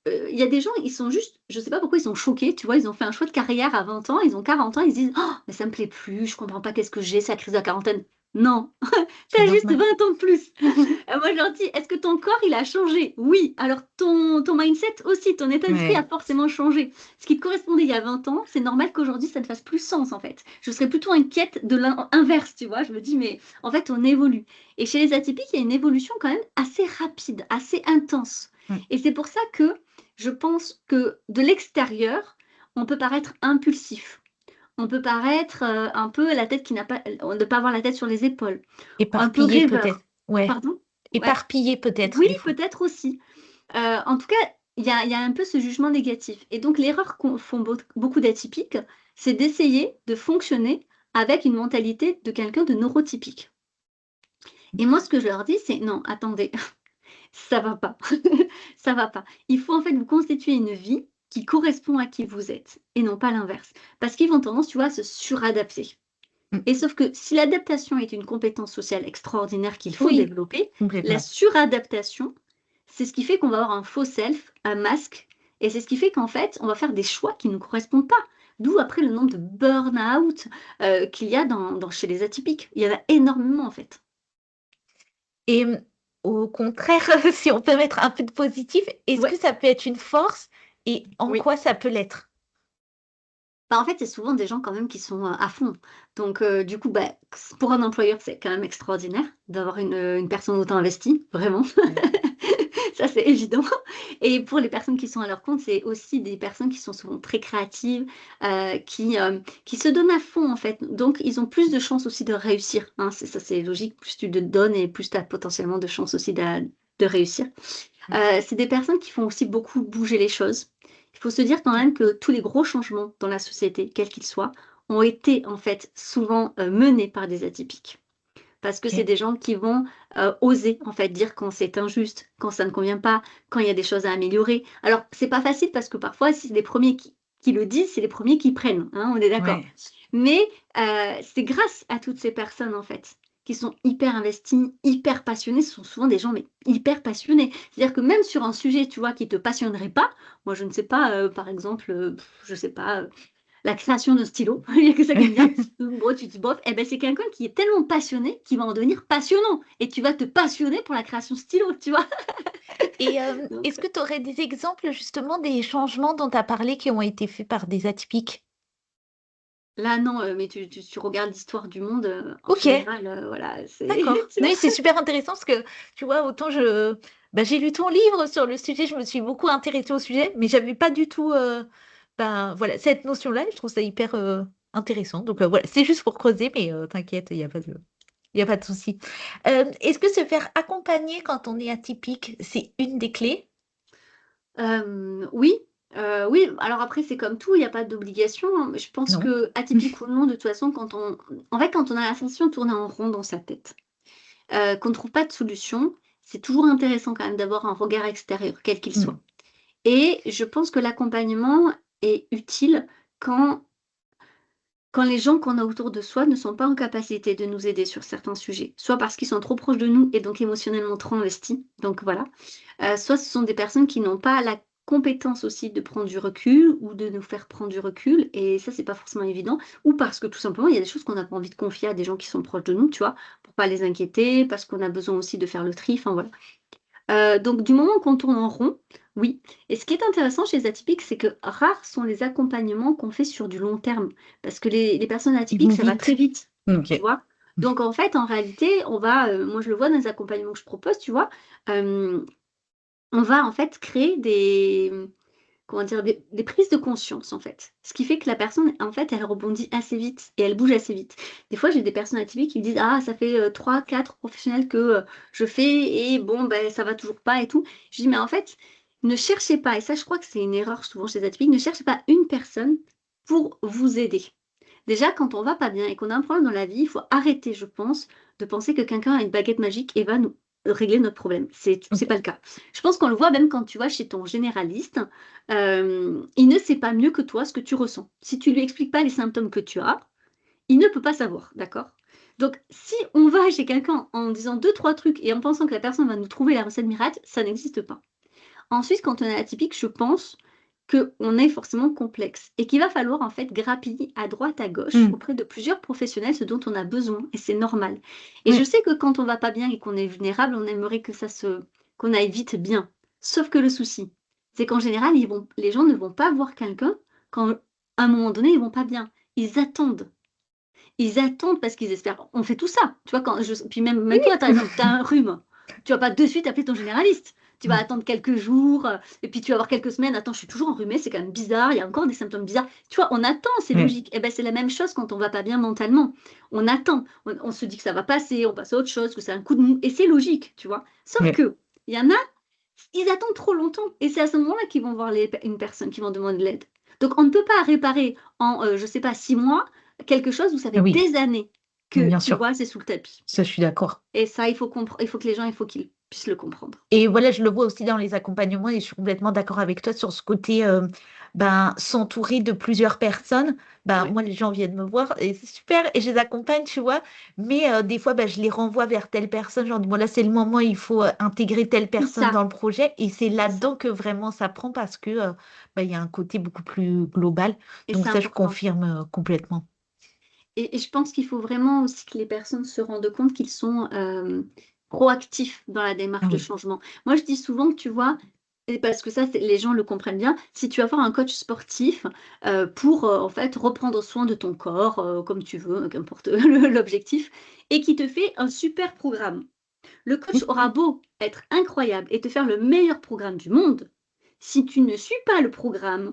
Il y a des gens, ils sont juste, je sais pas pourquoi ils sont choqués, tu vois, ils ont fait un choix de carrière à 20 ans, ils ont 40 ans, ils se disent: «Oh, mais ça me plaît plus, je comprends pas qu'est-ce que j'ai, c'est la crise de la quarantaine». Non, C'est tu juste normal. 20 ans de plus. Moi, je leur dis: «Est-ce que ton corps, il a changé?» «Oui». Alors ton mindset aussi, ton état d'esprit a Ouais, forcément changé. Ce qui te correspondait il y a 20 ans, c'est normal qu'aujourd'hui, ça ne fasse plus sens, en fait. Je serais plutôt inquiète de l'inverse, tu vois? Je me dis: «Mais en fait, on évolue». Et chez les atypiques, il y a une évolution quand même assez rapide, assez intense. mmh, Et c'est pour ça que je pense que de l'extérieur, on peut paraître impulsif. On peut paraître un peu la tête qui n'a pas, ne pas avoir la tête sur les épaules, un peu éparpillé peut-être. rêveur. Ouais, Pardon? Ouais. éparpillé peut-être Oui, des fois. peut-être aussi. En tout cas, il y a un peu ce jugement négatif. Et donc, l'erreur qu'ont font beaucoup d'atypiques, c'est d'essayer de fonctionner avec une mentalité de quelqu'un de neurotypique. Et moi, ce que je leur dis, c'est non, attendez, ça va pas. Ça va pas. Il faut en fait vous constituer une vie qui correspond à qui vous êtes et non pas l'inverse. Parce qu'ils vont tendance, tu vois, à se suradapter. Mmh. Et sauf que si l'adaptation est une compétence sociale extraordinaire qu'il faut Oui, développer, la complètement. suradaptation, c'est ce qui fait qu'on va avoir un faux self, un masque, et c'est ce qui fait qu'en fait, on va faire des choix qui ne nous correspondent pas. D'où après le nombre de burn-out qu'il y a chez les atypiques. Il y en a énormément en fait. Et au contraire, si on peut mettre un peu de positif, est-ce que Ouais, ça peut être une force et en oui. quoi ça peut l'être? Bah, en fait, c'est souvent des gens quand même qui sont, à fond. Donc du coup, bah, pour un employeur, c'est quand même extraordinaire d'avoir une personne autant investie, vraiment. Ouais. Ça, c'est évident. Et pour les personnes qui sont à leur compte, c'est aussi des personnes qui sont souvent très créatives, qui se donnent à fond, en fait. Donc ils ont plus de chances aussi de réussir, hein. C'est ça, c'est logique. Plus tu te donnes et plus tu as potentiellement de chances aussi de réussir. Mmh. C'est des personnes qui font aussi beaucoup bouger les choses. Il faut se dire quand OK. même que tous les gros changements dans la société, quels qu'ils soient, ont été en fait souvent, menés par des atypiques. Parce que c'est OK. des gens qui vont, oser en fait dire quand c'est injuste, quand ça ne convient pas, quand il y a des choses à améliorer. Alors c'est pas facile parce que parfois si c'est les premiers qui le disent, c'est les premiers qui prennent, hein, on est d'accord. Ouais. Mais, c'est grâce à toutes ces personnes en fait, qui sont hyper investies, hyper passionnées. Ce sont souvent des gens mais hyper passionnés. C'est-à-dire que même sur un sujet, tu vois, qui te passionnerait pas, moi je ne sais pas, par exemple, je sais pas, la création d'un stylo, il y a que ça qui me vient. Donc bon, tu te dis: «Bof», et ben, c'est quelqu'un qui est tellement passionné qu'il va en devenir passionnant et tu vas te passionner pour la création stylo, tu vois? Et Donc est-ce que tu aurais des exemples justement des changements dont tu as parlé qui ont été faits par des atypiques? là non, mais tu regardes l'histoire du monde, en OK, général, voilà, c'est d'accord. tu vois? Oui, c'est super intéressant parce que, tu vois, autant j'ai lu ton livre sur le sujet, je me suis beaucoup intéressée au sujet, mais j'avais pas du tout, voilà, cette notion-là et je trouve ça hyper, intéressant. Donc, voilà, c'est juste pour creuser, mais, t'inquiète, il y a pas de souci. Est-ce que se faire accompagner quand on est atypique, c'est une des clés? Oui, oui, alors après c'est comme tout, il y a pas d'obligation, hein. Je pense Non? que atypique ou non, de toute façon, quand on a l'impression de tourner en rond dans sa tête, qu'on ne trouve pas de solution, c'est toujours intéressant quand même d'avoir un regard extérieur, quel qu'il soit. Mmh. Et je pense que l'accompagnement est utile quand les gens qu'on a autour de soi ne sont pas en capacité de nous aider sur certains sujets, soit parce qu'ils sont trop proches de nous et donc émotionnellement trop investis, donc voilà. Soit ce sont des personnes qui n'ont pas la compétence aussi de prendre du recul ou de nous faire prendre du recul et ça, c'est pas forcément évident. Ou parce que tout simplement, il y a des choses qu'on n'a pas envie de confier à des gens qui sont proches de nous, tu vois? Pour pas les inquiéter, parce qu'on a besoin aussi de faire le tri, enfin voilà. Donc du moment qu'on tourne en rond, oui. Et ce qui est intéressant chez les atypiques, c'est que rares sont les accompagnements qu'on fait sur du long terme. Parce que les personnes Ils atypiques, vont ça va très vite. vite, tu OK. vois? Donc en fait, en réalité, on va, moi je le vois dans les accompagnements que je propose, tu vois? Hem, on va en fait créer comment dire? Des prises de conscience, en fait. Ce qui fait que la personne, en fait, elle rebondit assez vite et elle bouge assez vite. Des fois, j'ai des personnes atypiques qui me disent: «Ah, ça fait, 3-4 professionnels que, je fais et bon, ben, ça va toujours pas et tout». Je dis: «Mais en fait, ne cherchez pas» et ça, je crois que c'est une erreur souvent chez les atypiques, ne cherchez pas une personne pour vous aider. Déjà, quand on va pas bien et qu'on a un problème dans la vie, il faut arrêter, je pense, de penser que quelqu'un a une baguette magique et va nous régler notre problème. C'est OK. pas le cas. Je pense qu'on le voit même quand tu vas chez ton généraliste, il ne sait pas mieux que toi ce que tu ressens. Si tu lui expliques pas les symptômes que tu as, il ne peut pas savoir, d'accord? Donc si on va chez quelqu'un en disant deux trois trucs et en pensant que la personne va nous trouver la recette miracle, ça n'existe pas. Ensuite, quand on est atypique, je pense qu'on est forcément complexe et qu'il va falloir en fait grappiller à droite, à gauche Mmh. auprès de plusieurs professionnels ce dont on a besoin et c'est normal. Et je Oui. sais que quand on va pas bien et qu'on est vulnérable, on aimerait que qu'on aille vite bien. Sauf que le souci, c'est qu'en général, les gens ne vont pas voir quelqu'un quand à un moment donné, ils vont pas bien. Ils attendent. Ils attendent parce qu'ils espèrent. On fait tout ça, tu vois? Puis même toi, par exemple, tu as un rhume, tu vas pas de suite appeler ton généraliste. Tu vas Non. attendre quelques jours, et puis tu vas avoir quelques semaines: «Attends, je suis toujours enrhumée, c'est quand même bizarre, il y a encore des symptômes bizarres». Tu vois? On attend, c'est Ouais. logique. Et ben, c'est la même chose quand on va pas bien mentalement. On attend, on se dit que ça va passer, on passe à autre chose, que c'est un coup de mou et c'est logique, tu vois? Sauf Ouais. que il y en a, ils attendent trop longtemps et c'est à ce moment-là qu'ils vont voir une personne, qui vont demander de l'aide. Donc on ne peut pas réparer en, je sais pas, 6 mois, quelque chose où ça fait Oui, des années que, bien tu sûr. vois, c'est sous le tapis. Ça, je suis d'accord. Et ça, il faut que les gens, il faut qu'ils puissent le comprendre. Et voilà, je le vois aussi dans les accompagnements et je suis complètement d'accord avec toi sur ce côté, ben, s'entourer de plusieurs personnes. Ben, Ouais, moi, les gens viennent me voir et c'est super et je les accompagne, tu vois? Mais, des fois, ben, je les renvoie vers telle personne. Je leur dis: «Bon, là, c'est le moment, il faut, intégrer telle c'est personne ça, dans le projet» et c'est c'est ça là-dedans que vraiment ça prend parce que, bah, il y a un côté beaucoup plus global. et Donc c'est ça, je important. confirme, complètement. Et je pense qu'il faut vraiment aussi que les personnes se rendent compte qu'ils sont, proactifs dans la Ah démarche de oui. changement. Moi, je dis souvent que, tu vois, et parce que ça, c'est les gens le comprennent bien, si tu vas voir un coach sportif, pour, en fait, reprendre soin de ton corps, comme tu veux, qu'importe l'objectif et qui te fait un super programme. Le coach Mmh, aura beau être incroyable et te faire le meilleur programme du monde, si tu ne suis pas le programme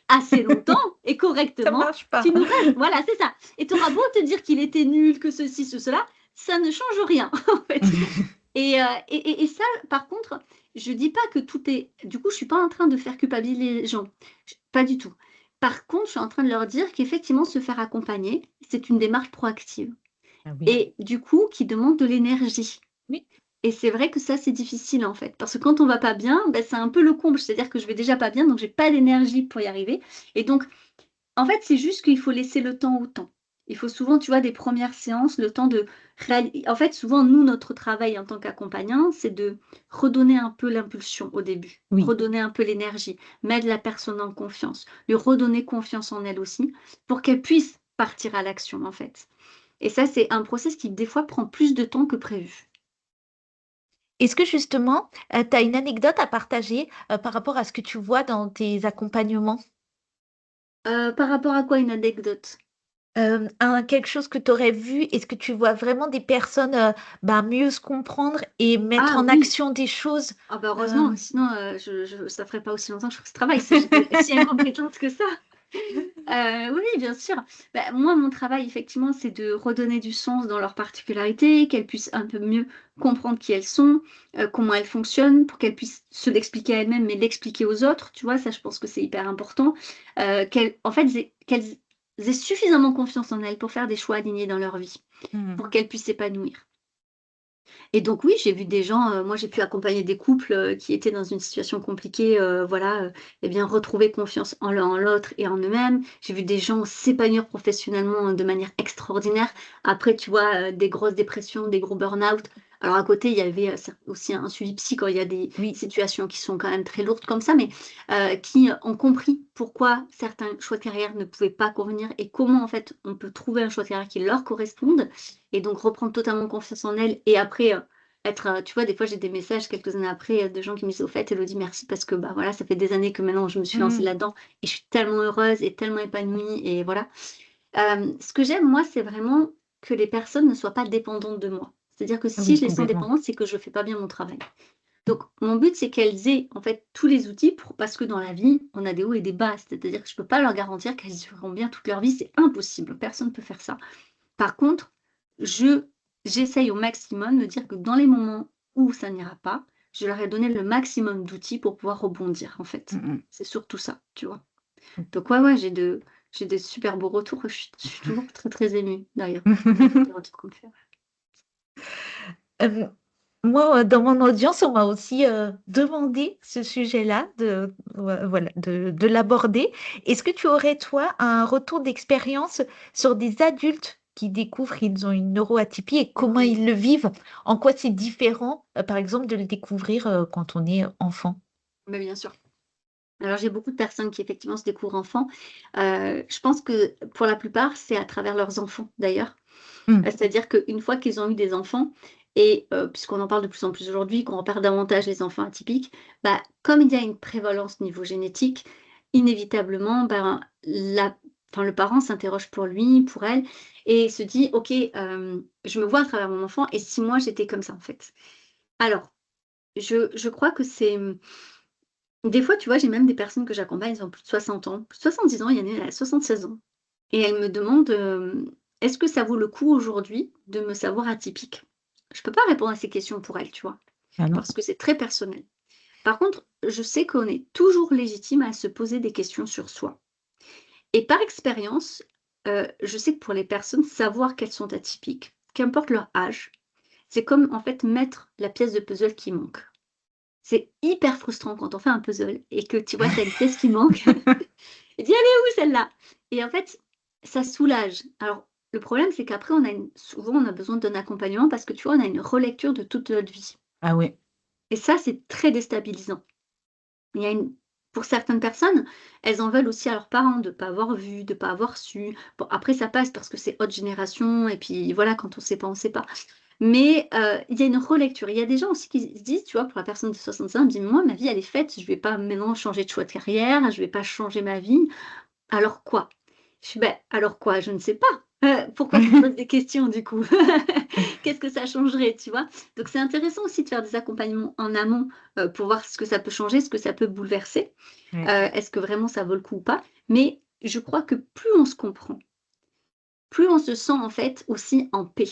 assez longtemps et ça correctement, marche pas. tu nous restes voilà, c'est ça et tu auras beau te dire qu'il était nul, que ceci, cela, ça ne change rien en fait et ça, par contre, je dis pas que tout est du coup, je suis pas en train de faire culpabiliser les gens, j pas du tout. Par contre, je suis en train de leur dire qu'effectivement se faire accompagner, c'est une démarche proactive Ah oui. et du coup, qui demande de l'énergie. Oui. Et c'est vrai que ça, c'est difficile, en fait, parce que quand on va pas bien, bah, c'est un peu le comble. C'est-à-dire que je vais déjà pas bien, donc j'ai pas d'énergie pour y arriver et donc en fait, c'est juste qu'il faut laisser le temps au temps. Il faut souvent, tu vois, des premières séances, le temps de en fait, souvent, nous, notre travail en tant qu'accompagnant, c'est de redonner un peu l'impulsion au début, Oui. redonner un peu l'énergie, mettre la personne en confiance, lui redonner confiance en elle aussi, pour qu'elle puisse partir à l'action, en fait. Et ça, c'est un process qui, des fois, prend plus de temps que prévu. Est-ce que justement, tu as une anecdote à partager, par rapport à ce que tu vois dans tes accompagnements? Par rapport à quoi une anecdote? Un quelque chose que tu aurais vu, est-ce que tu vois vraiment des personnes, ben, mieux se comprendre et mettre Ah en oui! action des choses? Ah bah, heureusement, Hem, sinon, je ça ferait pas aussi longtemps que je ferais ce travail si j'étais si incompétente que ça. Oui, bien sûr. Bah, moi, mon travail, effectivement, c'est de redonner du sens dans leurs particularités, qu'elles puissent un peu mieux comprendre qui elles sont, comment elles fonctionnent, pour qu'elles puissent se l'expliquer à elles-mêmes, mais l'expliquer aux autres, tu vois? Ça, je pense que c'est hyper important. Qu'elles aient suffisamment confiance en elles pour faire des choix alignés dans leur vie, Mmh. pour qu'elles puissent s'épanouir. Et donc oui, j'ai vu des gens, moi j'ai pu accompagner des couples, qui étaient dans une situation compliquée, voilà, et bien retrouver confiance en l'un en l'autre et en eux-mêmes. J'ai vu des gens s'épanouir professionnellement de manière extraordinaire. Après, tu vois, des grosses dépressions, des gros burn-out. Alors à côté, il y avait, cer aussi un suivi psy quand il y a des Oui. situations qui sont quand même très lourdes comme ça, mais qui ont compris pourquoi certains choix de carrière ne pouvaient pas convenir et comment en fait on peut trouver un choix de carrière qui leur corresponde et donc reprendre totalement confiance en elles et après, être, tu vois, des fois, j'ai des messages quelques années après, de gens qui me disent: «Au fait, Elodie, merci parce que, bah, voilà, ça fait des années que maintenant je me suis lancée Mmh. là-dedans et je suis tellement heureuse et tellement épanouie» et voilà. Ce que j'aime, moi, c'est vraiment que les personnes ne soient pas dépendantes de moi. C'est-à-dire que si Oui, je les sens complètement. dépendantes, c'est que je fais pas bien mon travail. Donc mon but, c'est qu'elles aient, en fait, tous les outils pour parce que dans la vie, on a des hauts et des bas. C'est-à-dire que je peux pas leur garantir qu'elles iront bien toute leur vie, c'est impossible, personne ne peut faire ça. Par contre, je j'essaye au maximum de dire que dans les moments où ça n'ira pas, je leur ai donné le maximum d'outils pour pouvoir rebondir, en fait. Mmh C'est surtout ça, tu vois? mh. Donc ouais, ouais, j'ai des super beaux retours. Je suis toujours très, très émue d'ailleurs, des retours qu'on me fait. Moi, dans mon audience, on m'a aussi, demandé ce sujet-là voilà, de l'aborder. Est-ce que tu aurais, toi, un retour d'expérience sur des adultes qui découvrent qu'ils ont une neuroatypie et comment Mmh. ils le vivent? En quoi c'est différent, par exemple, de le découvrir, quand on est enfant? Mais bien sûr. Alors j'ai beaucoup de personnes qui effectivement se découvrent enfants. Je pense que pour la plupart, c'est à travers leurs enfants d'ailleurs. Mmh. C'est-à-dire qu'une fois qu'ils ont eu des enfants et puisqu'on en parle de plus en plus aujourd'hui, qu'on repère davantage les enfants atypiques, bah, comme il y a une prévalence niveau génétique, inévitablement, ben, le parent s'interroge pour lui, pour elle et se dit: «OK, je me vois à travers mon enfant et si moi j'étais comme ça, en fait?» Alors, je crois que c'est, des fois, tu vois, j'ai même des personnes que j'accompagne, elles ont plus de 60 ans, plus de 70 ans, il y en a une, elle a 76 ans et elle me demande, «Est-ce que ça vaut le coup aujourd'hui de me savoir atypique?» Je peux pas répondre à ces questions pour elle, tu vois? Ah non. Parce que c'est très personnel. Par contre, je sais qu'on est toujours légitime à se poser des questions sur soi et par expérience, je sais que pour les personnes, savoir qu'elles sont atypiques, qu'importe leur âge, c'est comme, en fait, mettre la pièce de puzzle qui manque. C'est hyper frustrant quand on fait un puzzle et que tu vois, tu as une pièce qui manque et dis: «Elle est où celle-là?» et en fait, ça soulage. Alors le problème, c'est qu'après souvent on a besoin d'un accompagnement parce que tu vois, on a une relecture de toute notre vie Ah ouais. et ça, c'est très déstabilisant. Il y a une Pour certaines personnes, elles en veulent aussi à leurs parents de pas avoir vu, de pas avoir su. Bon après ça passe parce que c'est autre génération et puis voilà, quand on sait pas, on sait pas. Mais il y a une relecture. Il y a des gens aussi qui se disent, tu vois, pour la personne de 65, elle me dit: «Moi, ma vie, elle est faite, je vais pas maintenant changer de choix de carrière, je vais pas changer ma vie. Alors quoi?» Je fais: «Beh, alors quoi? Je ne sais pas. Pourquoi tu te poses des questions du coup? Qu'est-ce que ça changerait?» tu vois? Donc c'est intéressant aussi de faire des accompagnements en amont, pour voir ce que ça peut changer, ce que ça peut bouleverser. Ouais. Est-ce que vraiment ça vaut le coup ou pas? Mais je crois que plus on se comprend, plus on se sent en fait aussi en paix.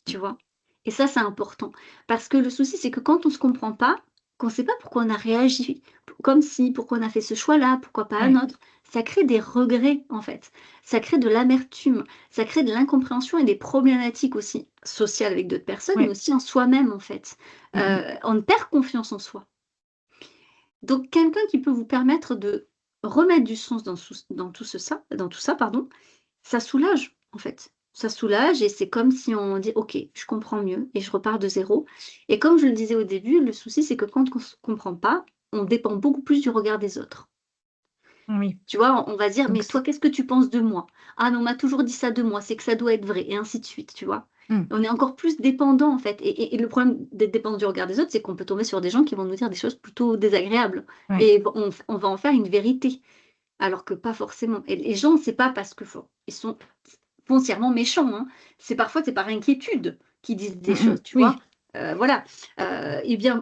Tu vois? Et ça, c'est important. Parce que le souci, c'est que quand on se comprend pas, qu'on sait pas pourquoi on a réagi comme si, pourquoi on a fait ce choix-là, pourquoi pas un Ouais. autre, ça crée des regrets, en fait. Ça crée de l'amertume, ça crée de l'incompréhension et des problématiques aussi sociales avec d'autres personnes, mais Ouais. aussi en soi-même, en fait. Mmh mh. On perd confiance en soi. Donc quelqu'un qui peut vous permettre de remettre du sens dans tout ça, pardon, ça soulage, en fait. Ça soulage et c'est comme si on dit: «OK, je comprends mieux et je repars de zéro» et comme je le disais au début, le souci, c'est que quand on se comprend pas, on dépend beaucoup plus du regard des autres. Oui. Tu vois? On va se dire: Donc «Mais toi, qu'est-ce que tu penses de moi? Ah mais on m'a toujours dit ça de moi, c'est que ça doit être vrai» et ainsi de suite, tu vois? mmh. On est encore plus dépendant, en fait et le problème d'être dépendant du regard des autres, c'est qu'on peut tomber sur des gens qui vont nous dire des choses plutôt désagréables Ouais. et on va en faire une vérité, alors que pas forcément et les gens, c'est pas parce que ils sont foncièrement méchants, hein. C'est par inquiétude qu'ils disent des Mmh mh. choses, tu vois? Oui. Voilà,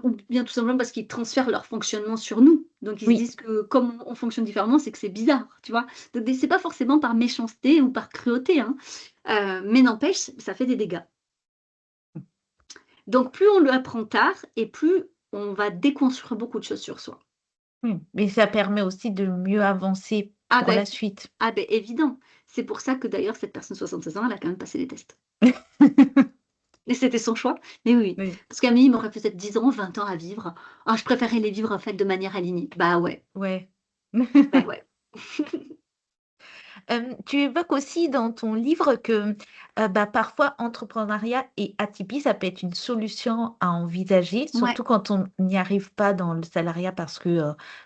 ou bien tout simplement parce qu'ils transfèrent leur fonctionnement sur nous. Donc, ils se Oui. disent que comme on fonctionne différemment, c'est que c'est bizarre, tu vois. Donc, c'est pas forcément par méchanceté ou par cruauté, hein. Mais n'empêche, ça fait des dégâts. Donc, plus on le apprend tard et plus on va déconstruire beaucoup de choses sur soi. Mais ça permet aussi de mieux avancer Ah pour ben, la suite. évident. C'est pour ça que d'ailleurs cette personne de 76 ans, elle a quand même passé les tests. Et c'était son choix. Mais oui, oui. Oui, Parce qu'Amélie m'aurait peut-être 10 ans, 20 ans à vivre. Ah, je préférais les vivre en fait de manière alignée. Bah ouais, ouais. bah ouais. Tu évoques aussi dans ton livre que bah, parfois entrepreneuriat et atypie, ça peut être une solution à envisager, Ouais. surtout quand on n'y arrive pas dans le salariat parce que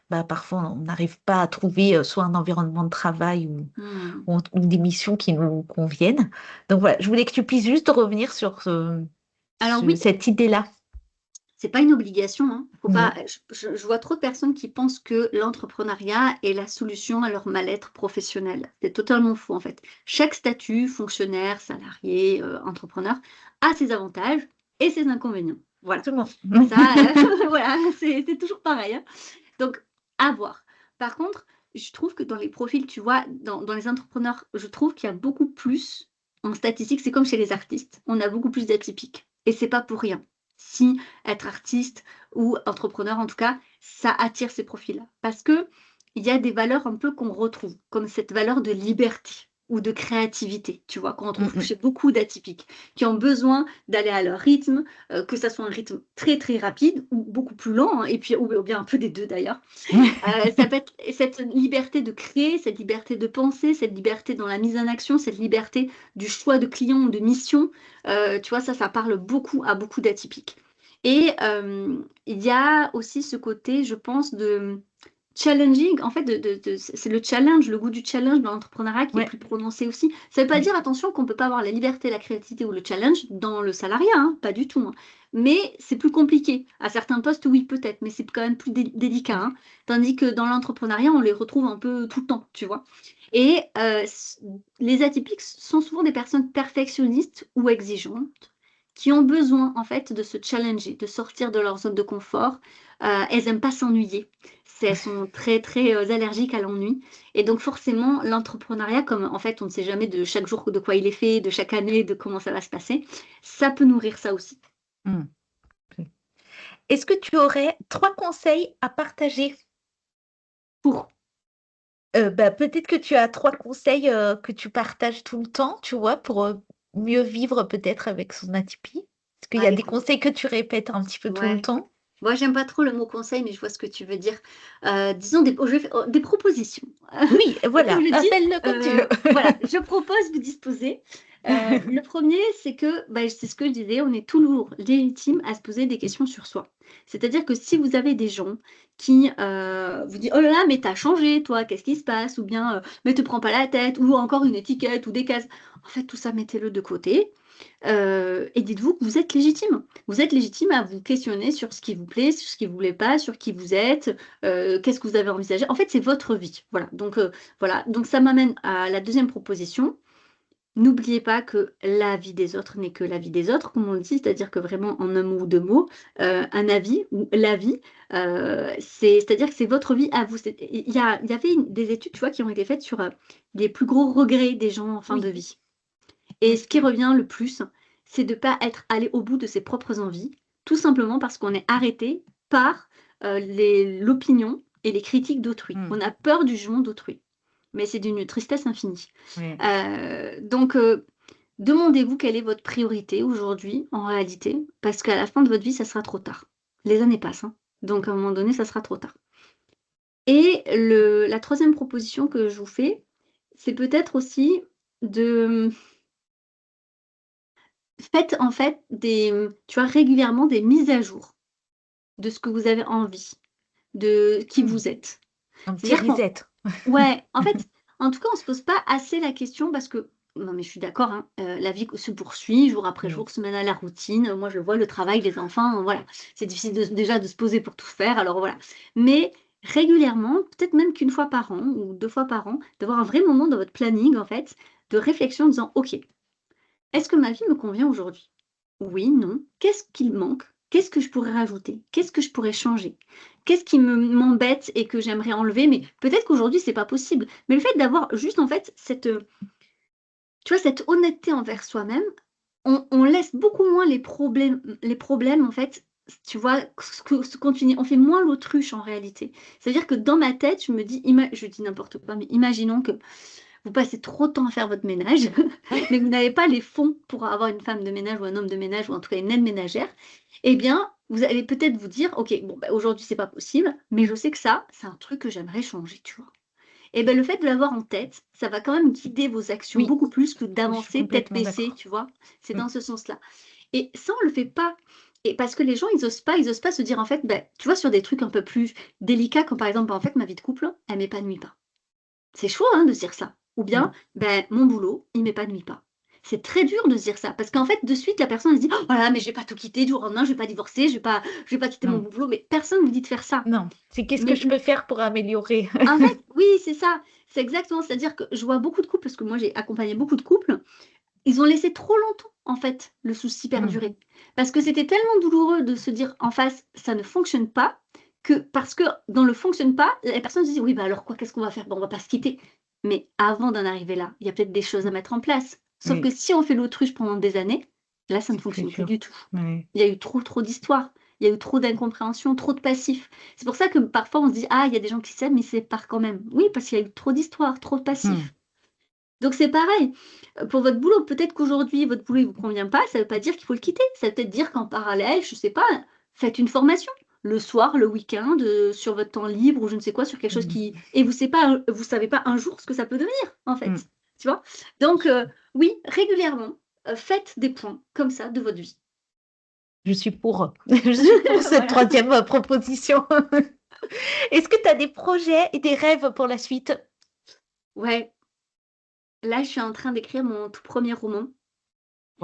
bah, parfois on n'arrive pas à trouver soit un environnement de travail Hmm. ou des missions qui nous conviennent. Donc voilà, je voulais que tu puisses juste revenir sur Alors oui, cette idée-là. c'est pas une obligation, hein. Faut pas, Non. je vois trop de personnes qui pensent que l'entrepreneuriat est la solution à leur mal-être professionnel. C'est totalement faux en fait. Chaque statut, fonctionnaire, salarié, entrepreneur, a ses avantages et ses inconvénients. Voilà. Exactement. Ça, voilà, c'est toujours pareil, hein. Donc, à voir. Par contre, je trouve que dans les profils, tu vois, dans les entrepreneurs, je trouve qu'il y a beaucoup plus, en statistique, c'est comme chez les artistes, on a beaucoup plus d'atypiques. Et c'est pas pour rien. Si être artiste ou entrepreneur, en tout cas, ça attire ces profils-là. Parce que il y a des valeurs un peu qu'on retrouve, comme cette valeur de liberté ou de créativité, tu vois, qu'on Mm, retrouve mm. chez beaucoup d'atypiques, qui ont besoin d'aller à leur rythme, que ça soit un rythme très très rapide ou beaucoup plus lent, hein, et puis ou bien un peu des deux d'ailleurs. Ça peut être cette liberté de créer, cette liberté de penser, cette liberté dans la mise en action, cette liberté du choix de client ou de mission. Tu vois, ça parle beaucoup à beaucoup d'atypiques. Et il y a aussi ce côté, je pense, de challenging. En fait, c'est le challenge, le goût du challenge dans l'entrepreneuriat qui est Ouais, plus prononcé aussi. Ça ne veut pas oui, dire, attention, qu'on ne peut pas avoir la liberté, la créativité ou le challenge dans le salariat, hein, pas du tout, hein. Mais c'est plus compliqué. À certains postes, oui, peut-être, mais c'est quand même plus délicat, hein. Tandis que dans l'entrepreneuriat, on les retrouve un peu tout le temps, tu vois. Et les atypiques sont souvent des personnes perfectionnistes ou exigeantes qui ont besoin, en fait, de se challenger, de sortir de leur zone de confort. Elles n'aiment pas s'ennuyer. Elles sont très, très allergiques à l'ennui. Et donc, forcément, l'entrepreneuriat, comme en fait, on ne sait jamais de chaque jour de quoi il est fait, de chaque année, de comment ça va se passer, ça peut nourrir ça aussi. Mm. Est-ce que tu aurais 3 conseils à partager? Pour. Bah, peut-être que tu as 3 conseils que tu partages tout le temps, tu vois, pour mieux vivre peut-être avec son atypie. Est-ce qu'il y Ah, a des écoute, conseils que tu répètes un petit peu tout le ouais. temps? Moi, j'aime pas trop le mot conseil, mais je vois ce que tu veux dire. Disons des propositions. Oui, Comme voilà, je dis, appelle-le comme tu veux. voilà, je propose, vous disposez. Le premier, c'est que, bah, c'est ce que je disais, on est toujours légitime à se poser des questions sur soi. C'est-à-dire que si vous avez des gens qui vous disent, oh là là, mais t'as changé, toi, qu'est-ce qui se passe? Ou bien, mais te prends pas la tête, ou encore une étiquette, ou des cases. En fait, tout ça, mettez-le de côté. Et dites-vous que vous êtes légitime. Vous êtes légitime à vous questionner sur ce qui vous plaît, sur ce qui ne vous plaît pas, sur qui vous êtes, qu'est-ce que vous avez envisagé. En fait, c'est votre vie. Voilà. Donc ça m'amène à la deuxième proposition. N'oubliez pas que la vie des autres n'est que la vie des autres, comme on le dit, c'est-à-dire que vraiment en un mot ou deux mots, un avis ou la vie, c'est-à-dire que c'est votre vie à vous. Il y avait des études, tu vois, qui ont été faites sur les plus gros regrets des gens en fin de Oui. vie. Et Mm, ce qui revient le plus, c'est de ne pas être allé au bout de ses propres envies, tout simplement parce qu'on est arrêté par l'opinion et les critiques d'autrui. mm, On a peur du jugement d'autrui. Mais c'est d'une tristesse infinie. ouais. Donc, demandez-vous quelle est votre priorité aujourd'hui, en réalité, parce qu'à la fin de votre vie, ça sera trop tard. Les années passent, hein. Donc, à un moment donné, ça sera trop tard. Et la troisième proposition que je vous fais, c'est peut-être aussi de faites en fait tu vois, régulièrement des mises à jour de ce que vous avez envie, de qui Mm. vous êtes. Un petit C'est-à-dire qu'on reset. ouais, en fait, en tout cas, on se pose pas assez la question parce que non, mais je suis d'accord, hein, la vie se poursuit jour après Oui. jour, semaine à la routine. Moi, je le vois, le travail, les enfants, voilà. C'est difficile déjà de se poser pour tout faire, alors voilà. Mais régulièrement, peut-être même qu'une fois par an ou 2 fois par an, d'avoir un vrai moment dans votre planning, en fait, de réflexion en disant: «OK, est-ce que ma vie me convient aujourd'hui? Oui, non. Qu'est-ce qu'il manque? qu'est-ce que je pourrais rajouter? Qu'est-ce que je pourrais changer? Qu'est-ce qui m'embête et que j'aimerais enlever? Mais peut-être qu'aujourd'hui, c'est pas possible. Mais le fait d'avoir juste, en fait, tu vois, cette honnêteté envers soi-même, on laisse beaucoup moins les problèmes, en fait, tu vois, se continuer. On fait moins l'autruche en réalité. C'est-à-dire que dans ma tête, je me dis, je dis n'importe quoi, mais imaginons que vous passez trop de temps à faire votre ménage, mais que vous n'avez pas les fonds pour avoir une femme de ménage ou un homme de ménage, ou en tout cas une aide ménagère, eh bien, vous allez peut-être vous dire, OK, bon, bah, aujourd'hui, c'est pas possible, mais je sais que ça, c'est un truc que j'aimerais changer, tu vois. Et ben le fait de l'avoir en tête, ça va quand même guider vos actions Oui, beaucoup plus que je suis d'avancer tête complètement baissée, d'accord. tu vois? C'est Mm. dans ce sens-là. Et ça, on le fait pas. Et parce que les gens, ils osent pas se dire, en fait, ben, tu vois, sur des trucs un peu plus délicats, comme par exemple, en fait, ma vie de couple, elle m'épanouit pas. C'est chaud, hein, de se dire ça. Ou bien, Mm. ben, mon boulot, il m'épanouit pas. C'est très dur de se dire ça. Parce qu'en fait, de suite, la personne, elle se dit, oh, voilà, mais je vais pas tout quitter du jour au lendemain, je vais pas divorcer, je vais pas quitter mon Non, boulot. Mais personne ne vous dit de faire ça. non. C'est qu'est-ce que Mais je peux faire pour améliorer? en fait, oui, c'est ça. C'est exactement. C'est-à-dire que je vois beaucoup de couples, parce que moi, j'ai accompagné beaucoup de couples, ils ont laissé trop longtemps, en fait, le souci Mm. perdurer. Parce que c'était tellement douloureux de se dire en face, ça ne fonctionne pas, que parce que dans le fonctionne pas, la personne se dit, oui, bah alors quoi, qu'est-ce qu'on va faire? Bon, on va pas se quitter. Mais avant d'en arriver là, il y a peut-être des choses à mettre en place. Sauf que Oui, si on fait l'autruche pendant des années, là, ça ne c'est plus fonctionne plus dur. du tout. Oui. Il y a eu trop d'histoires. Il y a eu trop d'incompréhension, trop de passifs. C'est pour ça que parfois on se dit, ah, il y a des gens qui s'aiment, mais ils se séparent quand même. Oui, parce qu'il y a eu trop d'histoires, trop de Mm. passifs. Donc c'est pareil. Pour votre boulot, peut-être qu'aujourd'hui, votre boulot ne vous convient pas, ça ne veut pas dire qu'il faut le quitter. Ça veut peut-être dire qu'en parallèle, je ne sais pas, faites une formation le soir, le week-end, sur votre temps libre ou je ne sais quoi, sur quelque chose Mm. qui. Et vous savez pas un jour ce que ça peut devenir, en Mm. fait. Tu vois? Donc, oui, régulièrement, faites des points comme ça de votre vie. Je suis pour. Je suis pour cette Voilà. troisième proposition. Est-ce que tu as des projets et des rêves pour la suite? Ouais, là, je suis en train d'écrire mon tout premier roman.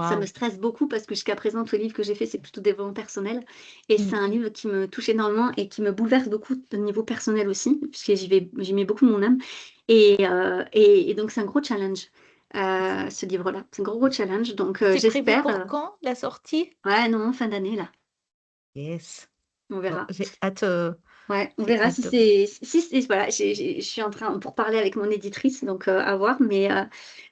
Ça me Waouh. stresse beaucoup parce que jusqu'à présent, tous les livres que j'ai faits, c'est plutôt développement personnel et c'est Mm. un livre qui me touche énormément et qui me bouleverse beaucoup au niveau personnel aussi, puisque j'y mets beaucoup de mon âme et donc c'est un gros challenge, ce livre-là. C'est un gros challenge donc C'est prévu j'espère, pour quand la sortie? ouais, non, fin d'année là, Yes. on Bon, verra. j'ai hâte. Ouais, on J'ai verra hâte. si voilà, je suis en train pour parler avec mon éditrice, donc à voir. Mais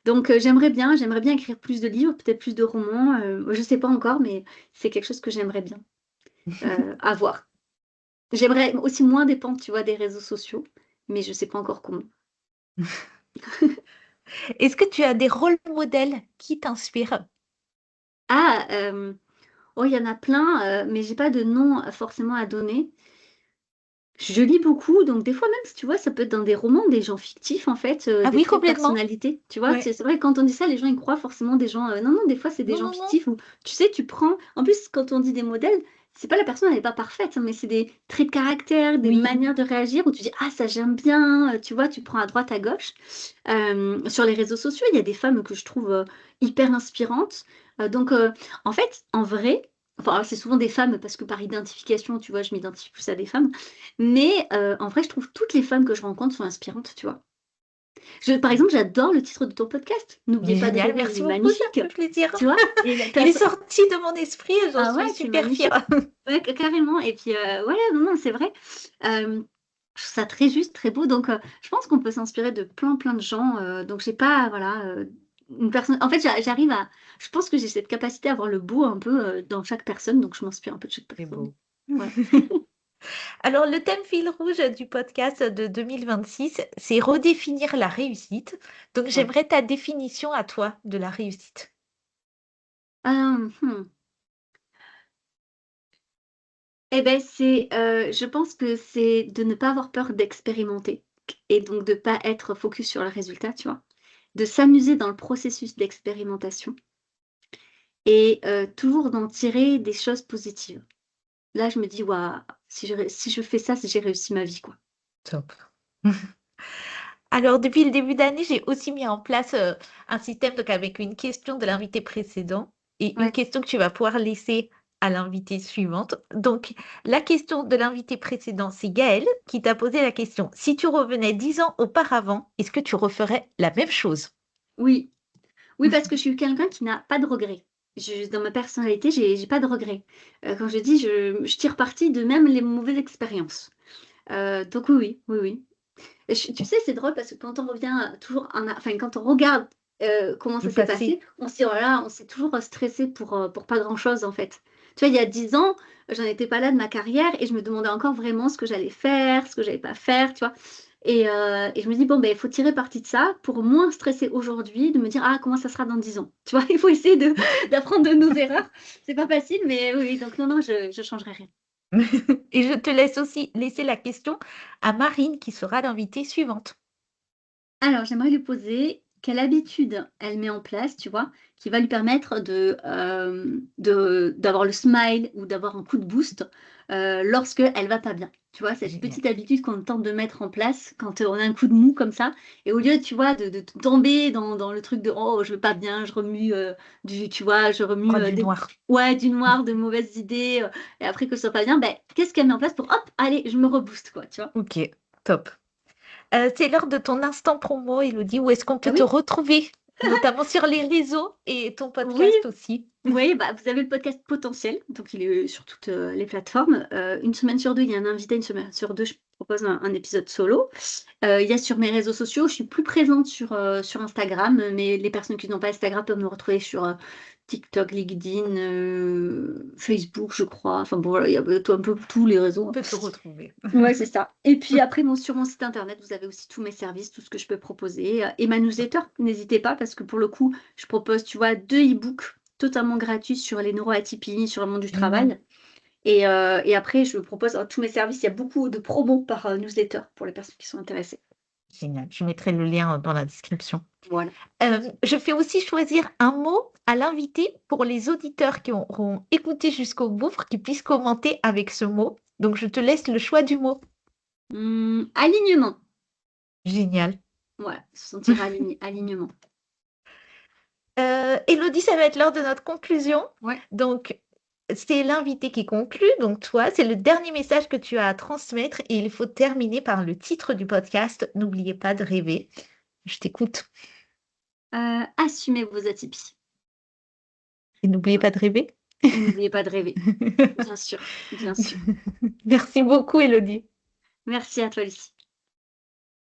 donc j'aimerais bien écrire plus de livres, peut-être plus de romans. Je sais pas encore, mais c'est quelque chose que j'aimerais bien à voir. J'aimerais aussi moins dépendre, tu vois, des réseaux sociaux, mais je sais pas encore comment. Est-ce que tu as des rôles modèles qui t'inspirent? Ah, oh, il y en a plein, mais j'ai pas de nom forcément à donner. Je lis beaucoup, donc des fois même, si tu vois, ça peut être dans des romans, des gens fictifs en fait, Ah des oui, traits de complètement. personnalité, tu vois? Ouais. C'est vrai que quand on dit ça, les gens, ils croient forcément des gens, non, non, des fois, c'est des Non, gens non, non. fictifs où, tu sais, tu prends en plus, quand on dit des modèles, c'est pas la personne, elle est pas parfaite, hein, mais c'est des traits de caractère, des Oui. manières de réagir où tu dis: «Ah ça j'aime bien», tu vois? Tu prends à droite, à gauche. Sur les réseaux sociaux, il y a des femmes que je trouve, hyper inspirantes, donc en fait, en vrai, enfin, c'est souvent des femmes parce que par identification, tu vois, je m'identifie plus à des femmes, mais en vrai, je trouve toutes les femmes que je rencontre sont inspirantes, tu vois? Par exemple, j'adore le titre de ton podcast. Mais «N'oubliez pas de génial, rêver», il est merci beaucoup, ça magnifique, me fait plaisir. tu vois? Et la Il tu est sorti de mon esprit et j'en ah ouais, suis c'est super magnifique. fière. Ouais, carrément et puis, ouais, non, non, c'est vrai. Je trouve ça très juste, très beau donc je pense qu'on peut s'inspirer de plein, plein de gens, donc j'ai pas voilà, une personne en fait, j'arrive à je pense que j'ai cette capacité à voir le beau un peu, dans chaque personne, donc je m'inspire un peu de chaque C'est personne. beau. Voilà. Alors, le thème fil rouge du podcast de 2026, c'est redéfinir la réussite. Donc, Ouais. j'aimerais ta définition à toi de la réussite. Mmh. Et beh, je pense que c'est de ne pas avoir peur d'expérimenter et donc de pas être focus sur le résultat, tu vois? De s'amuser dans le processus d'expérimentation et toujours d'en tirer des choses positives. Là, je me dis: «Waouh, si je fais ça, c'est j'ai réussi ma vie, quoi». Top. Alors, depuis le début d'année, j'ai aussi mis en place un système donc avec une question de l'invité précédent et une Ouais. question que tu vas pouvoir laisser à l'invité suivante. Donc, la question de l'invité précédent, c'est Gaël qui t'a posé la question. Si tu revenais 10 ans auparavant, est-ce que tu referais la même chose? Oui, oui, parce que je suis quelqu'un qui n'a pas de regrets. Dans ma personnalité, j'ai pas de regrets. Quand je dis, je tire parti de même les mauvaises expériences. Donc oui, oui, oui, oui. Tu sais, c'est drôle parce que quand on revient toujours enfin, quand on regarde comment Du ça s'est passé. passé, on se dit, oh là là, on s'est toujours stressé pour pas grand-chose en fait. Tu vois, il y a 10 ans, j'en étais pas là de ma carrière et je me demandais encore vraiment ce que j'allais faire, ce que j'allais pas faire, tu vois. Et je me dis, bon, ben, il faut tirer parti de ça pour moins stresser aujourd'hui, de me dire, ah, comment ça sera dans 10 ans. Tu vois, il faut essayer d'apprendre de nos erreurs. C'est pas facile, mais oui, donc non, non, je changerai rien. Et je te laisse aussi laisser la question à Marine qui sera l'invitée suivante. Alors, j'aimerais lui poser quelle habitude elle met en place, tu vois, qui va lui permettre d'avoir le smile ou d'avoir un coup de boost lorsque elle va pas bien. Tu vois, cette Génial. petite habitude qu'on tente de mettre en place quand on a un coup de mou comme ça. Et au lieu, tu vois, de tomber dans le truc de oh, je vais pas bien, je remue tu vois, je remue Croix du noir. ouais, du noir, de mauvaises idées, et après que ce soit pas bien, ben, qu'est-ce qu'elle met en place pour hop, allez, je me rebooste, quoi, tu vois. Ok, top. C'est l'heure de ton instant promo, Elodie. Où est-ce qu'on peut Ah te oui, retrouver? Notamment sur les réseaux et ton oui. podcast aussi. Oui, bah, vous avez le podcast Potentiel, donc il est sur toutes les plateformes. Une semaine sur deux, il y a un invité, une semaine sur deux, je propose un épisode solo. Il y a sur mes réseaux sociaux, je suis plus présente sur Instagram, mais les personnes qui n'ont pas Instagram peuvent me retrouver sur TikTok, LinkedIn, Facebook, je crois. Enfin bon, voilà, il y a un peu tous les On réseaux, hein. peut te retrouver. Ouais, c'est ça. Et puis après, sur mon site internet, vous avez aussi tous mes services, tout ce que je peux proposer. Et ma newsletter, n'hésitez pas, parce que pour le coup, je propose, tu vois, 2 e-books totalement gratuits sur les neuroatypies, sur le monde du Génial. travail. Et après, je propose tous mes services. Il y a beaucoup de promos par newsletter pour les personnes qui sont intéressées. Génial. Je mettrai le lien dans la description. Voilà. Je fais aussi choisir un mot à l'invité pour les auditeurs qui auront écouté jusqu'au bout pour qu'ils puissent commenter avec ce mot. Donc, je te laisse le choix du mot. Alignement. Génial. Voilà, se sentir alignement. Élodie, ça va être l'heure de notre conclusion. Ouais. Donc, c'est l'invité qui conclut. Donc, toi, c'est le dernier message que tu as à transmettre et il faut terminer par le titre du podcast. N'oubliez pas de rêver. Je t'écoute. Assumez vos atypies. Et n'oubliez pas de rêver. Et n'oubliez pas de rêver. Bien sûr, bien sûr. Merci beaucoup, Élodie. Merci à toi, Lucie.